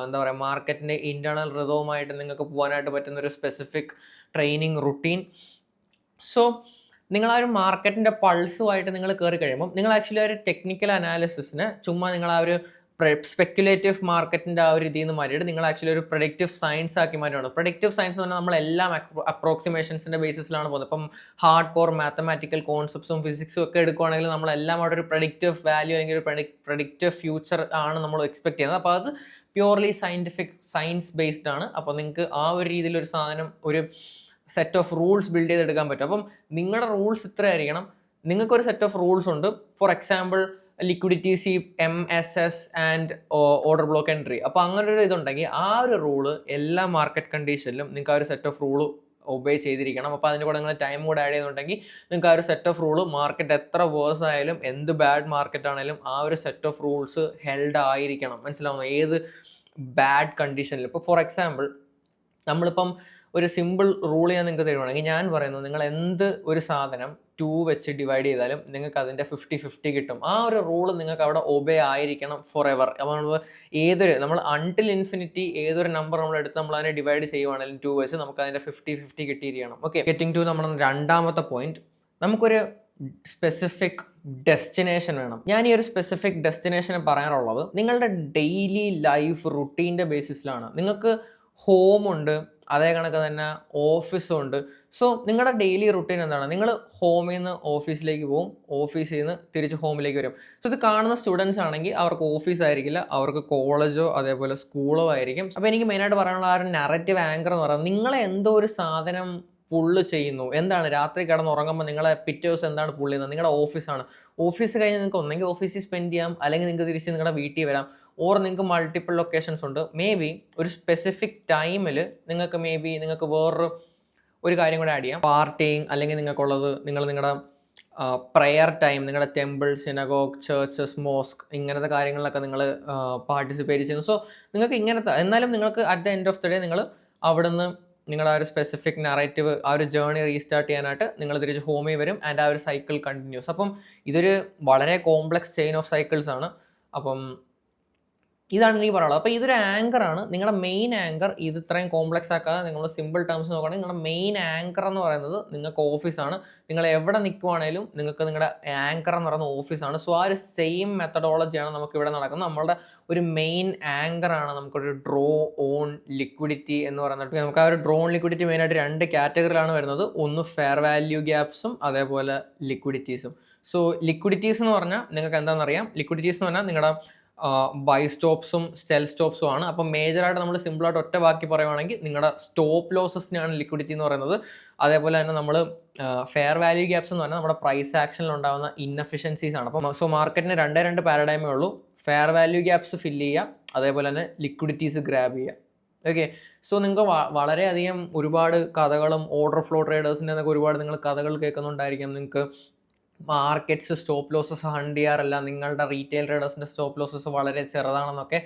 എന്താ പറയുക, മാർക്കറ്റിൻ്റെ ഇൻറ്റേർണൽ റിതവുമായിട്ട് നിങ്ങൾക്ക് പോകാനായിട്ട് പറ്റുന്ന ഒരു സ്പെസിഫിക് ട്രെയിനിങ് റുട്ടീൻ. സോ നിങ്ങൾ ആ ഒരു മാർക്കറ്റിൻ്റെ പൾസുമായിട്ട് നിങ്ങൾ കയറി കഴിയുമ്പോൾ നിങ്ങൾ ആക്ച്വലി ആ ഒരു ടെക്നിക്കൽ അനാലിസിസിന് ചുമ്മാ നിങ്ങൾ ആ ഒരു സ്പെക്കുലേറ്റീവ് മാർക്കറ്റിൻ്റെ ആ ഒരു ഇതിൽ നിന്ന് മാറ്റിയിട്ട് നിങ്ങൾ ആക്ച്വലി ഒരു പ്രൊഡിക്റ്റീവ് സയൻസ് ആക്കി മാറ്റുകയാണ്. പ്രൊഡിക്റ്റീവ് സയൻസ് എന്ന് പറഞ്ഞാൽ നമ്മളെല്ലാം അപ്രോക്സിമേഷൻസിൻ്റെ ബേസിസിലാണ് പോകുന്നത്. ഇപ്പം ഹാർഡ് കോർ മാത്തമാറ്റിക്കൽ കോൺസെപ്റ്റ്സും ഫിസിക്സും ഒക്കെ എടുക്കുകയാണെങ്കിൽ നമ്മളെല്ലാം അവിടെ ഒരു പ്രൊഡിക്റ്റീവ് വാല്യൂ അല്ലെങ്കിൽ ഒരു പ്രൊഡിക്റ്റീവ് ഫ്യൂച്ചർ ആണ് നമ്മൾ എക്സ്പെക്ട് ചെയ്യുന്നത്. അപ്പോൾ അത് പ്യുവർലി സയൻസ് ബേസ്ഡ് ആണ്. അപ്പോൾ നിങ്ങൾക്ക് ആ ഒരു രീതിയിലൊരു സാധനം, ഒരു സെറ്റ് ഓഫ് റൂൾസ് ബിൽഡ് ചെയ്തെടുക്കാൻ പറ്റും. അപ്പം നിങ്ങളുടെ റൂൾസ് ഇത്ര ആയിരിക്കണം. നിങ്ങൾക്കൊരു സെറ്റ് ഓഫ് റൂൾസ് ഉണ്ട്. For example liquidity sweep, MSS and order block entry. അപ്പോൾ അങ്ങനെ ഒരു ഇതുണ്ടെങ്കിൽ ആ ഒരു റൂള് എല്ലാ മാർക്കറ്റ് കണ്ടീഷനിലും നിങ്ങൾക്ക് ആ ഒരു സെറ്റ് ഓഫ് റൂള് ഒബേ ചെയ്തിരിക്കണം. അപ്പോൾ അതിൻ്റെ കൂടെ നിങ്ങൾ ടൈം കൂടെ ആഡ് ചെയ്യുന്നുണ്ടെങ്കിൽ നിങ്ങൾക്ക് ആ ഒരു സെറ്റ് ഓഫ് റൂള് മാർക്കറ്റ് എത്ര വേഴ്സ് ആയാലും എന്ത് ബാഡ് മാർക്കറ്റ് ആണെങ്കിലും ആ ഒരു സെറ്റ് ഓഫ് റൂൾസ് ഹെൽഡ് ആയിരിക്കണം. മനസ്സിലാവുന്നു, ഏത് ബാഡ് കണ്ടീഷനിൽ. ഇപ്പോൾ ഫോർ എക്സാമ്പിൾ നമ്മളിപ്പം ഒരു സിമ്പിൾ റൂൾ ഞാൻ നിങ്ങൾക്ക് തരുവാണെങ്കിൽ ഞാൻ പറയുന്നു, നിങ്ങൾ എന്ത് ഒരു സാധനം 2 വെച്ച് ഡിവൈഡ് ചെയ്താലും നിങ്ങൾക്ക് അതിൻ്റെ 50-50 കിട്ടും. ആ ഒരു റൂള് നിങ്ങൾക്ക് അവിടെ ഒബേ ആയിരിക്കണം ഫോർ എവർ. അപ്പോൾ നമ്മൾ അൺടിൽ ഇൻഫിനിറ്റി ഏതൊരു നമ്പർ നമ്മൾ എടുത്ത് നമ്മൾ അതിനെ ഡിവൈഡ് ചെയ്യുവാണെങ്കിലും 2 വെച്ച് നമുക്ക് അതിൻ്റെ 50-50 കിട്ടിയിരിക്കണം. ഓക്കെ, ഗെറ്റിംഗ് ടു നമ്മുടെ രണ്ടാമത്തെ പോയിന്റ്, നമുക്കൊരു സ്പെസിഫിക് ഡെസ്റ്റിനേഷൻ വേണം. ഞാൻ ഈ ഒരു സ്പെസിഫിക് ഡെസ്റ്റിനേഷനെ പറയാനുള്ളത് നിങ്ങളുടെ ഡെയിലി ലൈഫ് റുട്ടീൻ്റെ ബേസിസിലാണ്. നിങ്ങൾക്ക് ഹോമുണ്ട്, അതേ കണക്ക് തന്നെ ഓഫീസും ഉണ്ട്. സോ നിങ്ങളുടെ ഡെയിലി റുട്ടീൻ എന്താണ്? നിങ്ങൾ ഹോമിൽ നിന്ന് ഓഫീസിലേക്ക് പോകും, ഓഫീസിൽ നിന്ന് തിരിച്ച് ഹോമിലേക്ക് വരും. സോ ഇത് കാണുന്ന സ്റ്റുഡൻസ് ആണെങ്കിൽ അവർക്ക് ഓഫീസ് ആയിരിക്കില്ല, അവർക്ക് കോളേജോ അതേപോലെ സ്കൂളോ ആയിരിക്കും. അപ്പോൾ എനിക്ക് മെയിനായിട്ട് പറയാനുള്ള ആ ഒരു നറേറ്റീവ് ആങ്കർ എന്ന് പറയുന്നത്, നിങ്ങളെ എന്തോ ഒരു സാധനം പുള്ള് ചെയ്യുന്നു. എന്താണ്? രാത്രി കിടന്നുറങ്ങുമ്പോൾ നിങ്ങളെ പിറ്റേ ദിവസം എന്താണ് പുള്ള് ചെയ്യുന്നത്? നിങ്ങളുടെ ഓഫീസാണ്. ഓഫീസ് കഴിഞ്ഞ് നിങ്ങൾക്ക് ഒന്നെങ്കിൽ ഓഫീസിൽ സ്പെൻഡ് ചെയ്യാം, അല്ലെങ്കിൽ നിങ്ങൾക്ക് തിരിച്ച് നിങ്ങളുടെ വീട്ടിൽ വരാം. ഓർ നിങ്ങൾക്ക് മൾട്ടിപ്പിൾ ലൊക്കേഷൻസ് ഉണ്ട്. മേ ബി ഒരു സ്പെസിഫിക് ടൈമിൽ നിങ്ങൾക്ക് വേറൊരു കാര്യം കൂടെ ആഡ് ചെയ്യാം, പാർട്ടിങ്. അല്ലെങ്കിൽ നിങ്ങൾക്കുള്ളത് നിങ്ങളുടെ പ്രെയർ ടൈം, നിങ്ങളുടെ ടെമ്പിൾ, സിനഗോഗ്, ചർച്ചസ്, മോസ്ക്, ഇങ്ങനത്തെ കാര്യങ്ങളിലൊക്കെ നിങ്ങൾ പാർട്ടിസിപ്പേറ്റ് ചെയ്യുന്നു. സോ നിങ്ങൾക്ക് ഇങ്ങനത്തെ, എന്നാലും നിങ്ങൾക്ക് at the end of the day നിങ്ങൾ അവിടുന്ന് നിങ്ങളുടെ ആ ഒരു സ്പെസിഫിക് നറേറ്റീവ്, ആ ഒരു ജേർണി റീസ്റ്റാർട്ട് ചെയ്യാനായിട്ട് നിങ്ങൾ തിരിച്ച് ഹോമിൽ വരും. ആൻഡ് ആ ഒരു സൈക്കിൾ കണ്ടിന്യൂസ്. അപ്പം ഇതൊരു വളരെ കോംപ്ലക്സ് ചെയിൻ ഓഫ് സൈക്കിൾസ് ആണ്. അപ്പം ഇതാണ് എനിക്ക് പറയാനുള്ളത്. അപ്പോൾ ഇതൊരു ആങ്കറാണ്, നിങ്ങളുടെ മെയിൻ ആങ്കർ. ഇത് ഇത്രയും കോംപ്ലക്സ് ആക്കാതെ നിങ്ങൾ സിമ്പിൾ ടേംസ് നോക്കുകയാണെങ്കിൽ നിങ്ങളുടെ മെയിൻ ആങ്കർ എന്ന് പറയുന്നത് നിങ്ങൾക്ക് ഓഫീസാണ്. നിങ്ങൾ എവിടെ നിൽക്കുവാണേലും നിങ്ങൾക്ക് നിങ്ങളുടെ ആങ്കർ എന്ന് പറയുന്നത് ഓഫീസാണ്. സോ ആ ഒരു സെയിം മെത്തഡോളജിയാണ് നമുക്ക് ഇവിടെ നടക്കുന്നത്. നമ്മളുടെ ഒരു മെയിൻ ആങ്കറാണ് നമുക്കൊരു ഡ്രോ ഓൺ ലിക്വിഡിറ്റി എന്ന് പറയുന്നത്. നമുക്ക് ആ ഒരു ഡ്രോ ഓൺ ലിക്വിഡിറ്റി മെയിനായിട്ട് 2 കാറ്റഗറിയിലാണ് വരുന്നത്. ഒന്ന് ഫെയർ വാല്യൂ ഗ്യാപ്സും അതേപോലെ ലിക്വിഡിറ്റീസും. സോ ലിക്വിഡിറ്റീസ് എന്ന് പറഞ്ഞാൽ നിങ്ങൾക്ക് എന്താണെന്നറിയാം. ലിക്വിഡിറ്റീസ് എന്ന് പറഞ്ഞാൽ നിങ്ങളുടെ ബൈ സ്റ്റോപ്സും സെൽ സ്റ്റോപ്സും ആണ്. അപ്പം മേജറായിട്ട് നമ്മൾ സിമ്പിളായിട്ട് ഒറ്റ ബാക്കി പറയുവാണെങ്കിൽ നിങ്ങളുടെ സ്റ്റോപ്പ് ലോസസിനെയാണ് ലിക്വിഡിറ്റി എന്ന് പറയുന്നത്. അതേപോലെ തന്നെ നമ്മൾ ഫെയർ വാല്യൂ ഗ്യാപ്സ് എന്ന് പറഞ്ഞാൽ നമ്മുടെ പ്രൈസ് ആക്ഷനിൽ ഉണ്ടാകുന്ന ഇൻഎഫിഷ്യൻസീസ് ആണ്. അപ്പം സോ മാർക്കറ്റിന് 2 പാരഡൈമേ ഉള്ളൂ. ഫെയർ വാല്യൂ ഗ്യാപ്സ് ഫില്ല് ചെയ്യുക, അതേപോലെ തന്നെ ലിക്വിഡിറ്റീസ് ഗ്രാബ് ചെയ്യുക. ഓക്കെ, സോ നിങ്ങൾക്ക് വളരെയധികം ഒരുപാട് കഥകളും ഓർഡർ ഫ്ലോ ട്രേഡേഴ്സിൻ്റെ എന്നൊക്കെ ഒരുപാട് നിങ്ങൾ കഥകൾ കേൾക്കുന്നുണ്ടായിരിക്കും. നിങ്ങൾക്ക് മാർക്കറ്റ്സ് സ്റ്റോപ്പ് ലോസസ് ഹണ്ട് ചെയ്യാറില്ല, നിങ്ങളുടെ റീറ്റെയിൽ ട്രേഡേഴ്സിൻ്റെ സ്റ്റോപ്പ് ലോസസ് വളരെ ചെറുതാണെന്നൊക്കെ.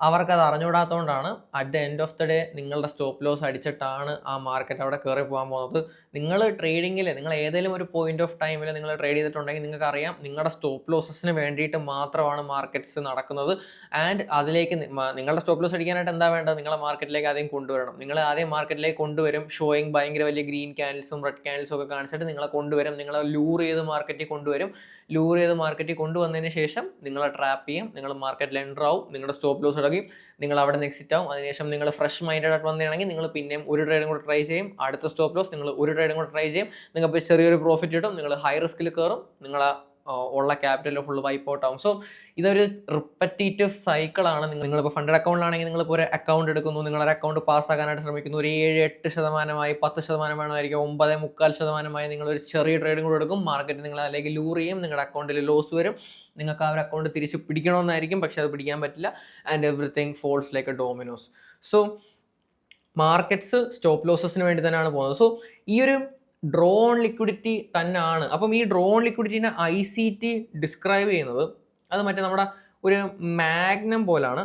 അവർക്കത് അറിഞ്ഞുകൂടാത്തതുകൊണ്ടാണ് at the end of the day നിങ്ങളുടെ സ്റ്റോപ്പ് ലോസ് അടിച്ചിട്ടാണ് ആ മാർക്കറ്റ് അവിടെ കയറി പോകാൻ പോകുന്നത്. നിങ്ങൾ ട്രേഡിങ്ങിൽ നിങ്ങൾ ഏതെങ്കിലും ഒരു പോയിന്റ് ഓഫ് ടൈമിൽ നിങ്ങൾ ട്രേഡ് ചെയ്തിട്ടുണ്ടെങ്കിൽ നിങ്ങൾക്ക് അറിയാം നിങ്ങളുടെ സ്റ്റോപ്പ് ലോസസിന് വേണ്ടിയിട്ട് മാത്രമാണ് മാർക്കറ്റ്സ് നടക്കുന്നത്. ആൻഡ് അതിലേക്ക് നിങ്ങളുടെ സ്റ്റോപ്പ് ലോസ് അടിക്കാനായിട്ട് എന്താ വേണ്ടത്? നിങ്ങളെ മാർക്കറ്റിലേക്ക് ആദ്യം കൊണ്ടുവരണം. നിങ്ങൾ ആദ്യം മാർക്കറ്റിലേക്ക് കൊണ്ടുവരും, ഷോയിങ് ഭയങ്കര വലിയ ഗ്രീൻ ക്യാൻഡിൽസും റെഡ് ക്യാൻഡിൽസും ഒക്കെ കാണിച്ചിട്ട് നിങ്ങളെ കൊണ്ടുവരും, നിങ്ങളെ ലൂർ ചെയ്ത് മാർക്കറ്റിൽ കൊണ്ടുവരും. ലൂർ ചെയ്ത് മാർക്കറ്റിൽ കൊണ്ടുവന്നതിന് ശേഷം നിങ്ങളെ ട്രാപ്പ് ചെയ്യും, നിങ്ങൾ മാർക്കറ്റിൽ എൻ്റർ ആവും, നിങ്ങളുടെ സ്റ്റോപ്പ് ലോസ് ഇടക്കും, നിങ്ങൾ അവിടെ നിന്ന് എക്സിറ്റ് ആവും. അതിനുശേഷം നിങ്ങൾ ഫ്രഷ് മൈൻഡഡ് ആയിട്ട് വന്നിട്ടുണ്ടെങ്കിൽ നിങ്ങൾ പിന്നെയും ഒരു ട്രേഡും കൂടെ ട്രൈ ചെയ്യും. അടുത്ത സ്റ്റോപ്പ് ലോസ് നിങ്ങൾ ഒരു ട്രേഡും കൂടെ ട്രൈ ചെയ്യും. നിങ്ങൾക്ക് ചെറിയൊരു പ്രോഫിറ്റ് കിട്ടും, നിങ്ങൾ ഹൈ റിസ്കിൽ കയറും, നിങ്ങളെ ഉള്ള ക്യാപിറ്റൽ ഫുൾ വൈപ്പ് ഔട്ട് ആവും. സോ ഇതൊരു റിപ്പറ്റേറ്റീവ് സൈക്കിളാണ്. നിങ്ങളിപ്പോൾ ഫണ്ടഡ് അക്കൗണ്ടിലാണെങ്കിൽ നിങ്ങളിപ്പോൾ ഒരു അക്കൗണ്ട് എടുക്കുന്നു, നിങ്ങളുടെ അക്കൗണ്ട് പാസ്സാക്കാനായിട്ട് ശ്രമിക്കുന്നു, ഒരു 7-8%, 10% വേണമായിരിക്കും, 9.25% നിങ്ങളൊരു ചെറിയ ട്രേഡിംഗ് കൂടെ എടുക്കും, മാർക്കറ്റ് നിങ്ങൾ അതിലേക്ക് ലൂർ ചെയ്യും, നിങ്ങളുടെ അക്കൗണ്ടിൽ ലോസ് വരും, നിങ്ങൾക്ക് ആ ഒരു അക്കൗണ്ട് തിരിച്ച് പിടിക്കണമെന്നായിരിക്കും, പക്ഷെ അത് പിടിക്കാൻ പറ്റില്ല. And everything falls like a dominoes. So markets stop ലോസസിന് വേണ്ടി തന്നെയാണ് പോകുന്നത്. സോ ഈ ഒരു ഡ്രോൺ ലിക്വിഡിറ്റി തന്നെയാണ്. അപ്പം ഈ ഡ്രോൺ ലിക്വിഡിറ്റിനെ ICT ഡിസ്ക്രൈബ് ചെയ്യുന്നത് അത് മറ്റേ നമ്മുടെ ഒരു മാഗ്നം പോലാണ്.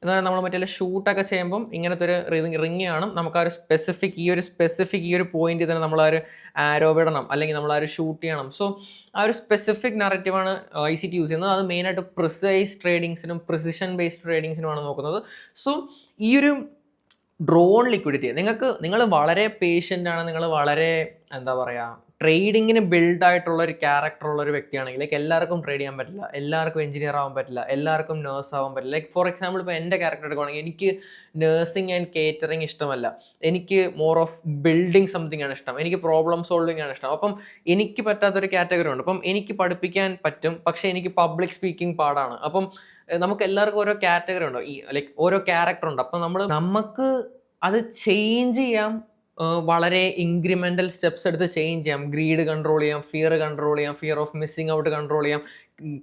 എന്നാൽ നമ്മൾ മറ്റേ ഷൂട്ടൊക്കെ ചെയ്യുമ്പം ഇങ്ങനത്തെ ഒരു റിങ് കാണും, നമുക്ക് ആ ഒരു സ്പെസിഫിക് ഈ ഒരു പോയിന്റ് തന്നെ നമ്മൾ ആ ഒരു ആരോ വിടണം, അല്ലെങ്കിൽ നമ്മൾ ആ ഒരു ഷൂട്ട് ചെയ്യണം. സോ ആ ഒരു സ്പെസിഫിക് നറേറ്റീവാണ് ICT യൂസ് ചെയ്യുന്നത്. അത് മെയിനായിട്ട് പ്രിസൈസ് ട്രേഡിങ്സിനും പ്രിസിഷൻ ബേസ്ഡ് ട്രേഡിങ്സിനുമാണ് നോക്കുന്നത്. സോ ഈ ഒരു ഡ്രോൺ ലിക്വിഡിറ്റി നിങ്ങൾ വളരെ പേഷ്യൻ്റ് ആണ്, നിങ്ങൾ വളരെ എന്താ പറയുക ട്രേഡിങ്ങിന് ബിൽഡായിട്ടുള്ള ഒരു ക്യാരക്ടറുള്ള ഒരു വ്യക്തിയാണെങ്കിൽ എല്ലാവർക്കും ട്രേഡ് ചെയ്യാൻ പറ്റില്ല, എല്ലാവർക്കും എഞ്ചിനീയർ ആവാൻ പറ്റില്ല, എല്ലാവർക്കും നേഴ്സ് ആവാൻ പറ്റില്ല. ലൈക്ക് ഫോർ എക്സാമ്പിൾ ഇപ്പോൾ എൻ്റെ ക്യാരക്ടർ എടുക്കുകയാണെങ്കിൽ എനിക്ക് നേഴ്സിംഗ് ആൻഡ് കേറ്ററിങ് ഇഷ്ടമല്ല, എനിക്ക് മോർ ഓഫ് ബിൽഡിങ് സംതിങ് ആണ് ഇഷ്ടം, എനിക്ക് പ്രോബ്ലം സോൾവിങ് ആണ് ഇഷ്ടം. അപ്പം എനിക്ക് പറ്റാത്തൊരു കാറ്റഗറി ഉണ്ട്. അപ്പം എനിക്ക് പഠിപ്പിക്കാൻ പറ്റും, പക്ഷേ എനിക്ക് പബ്ലിക് സ്പീക്കിംഗ് പാടാണ്. അപ്പം നമുക്ക് എല്ലാവർക്കും ഓരോ കാറ്റഗറി ഉണ്ടോ, ഈ ലൈക്ക് ഓരോ ക്യാരക്ടർ ഉണ്ട്. അപ്പം നമുക്ക് അത് ചേഞ്ച് ചെയ്യാം, വളരെ ഇൻക്രിമെൻ്റൽ സ്റ്റെപ്സ് എടുത്ത് ചേഞ്ച് ചെയ്യാം. ഗ്രീഡ് കൺട്രോൾ ചെയ്യാം, ഫിയർ കൺട്രോൾ ചെയ്യാം, fear of missing out control ചെയ്യാം,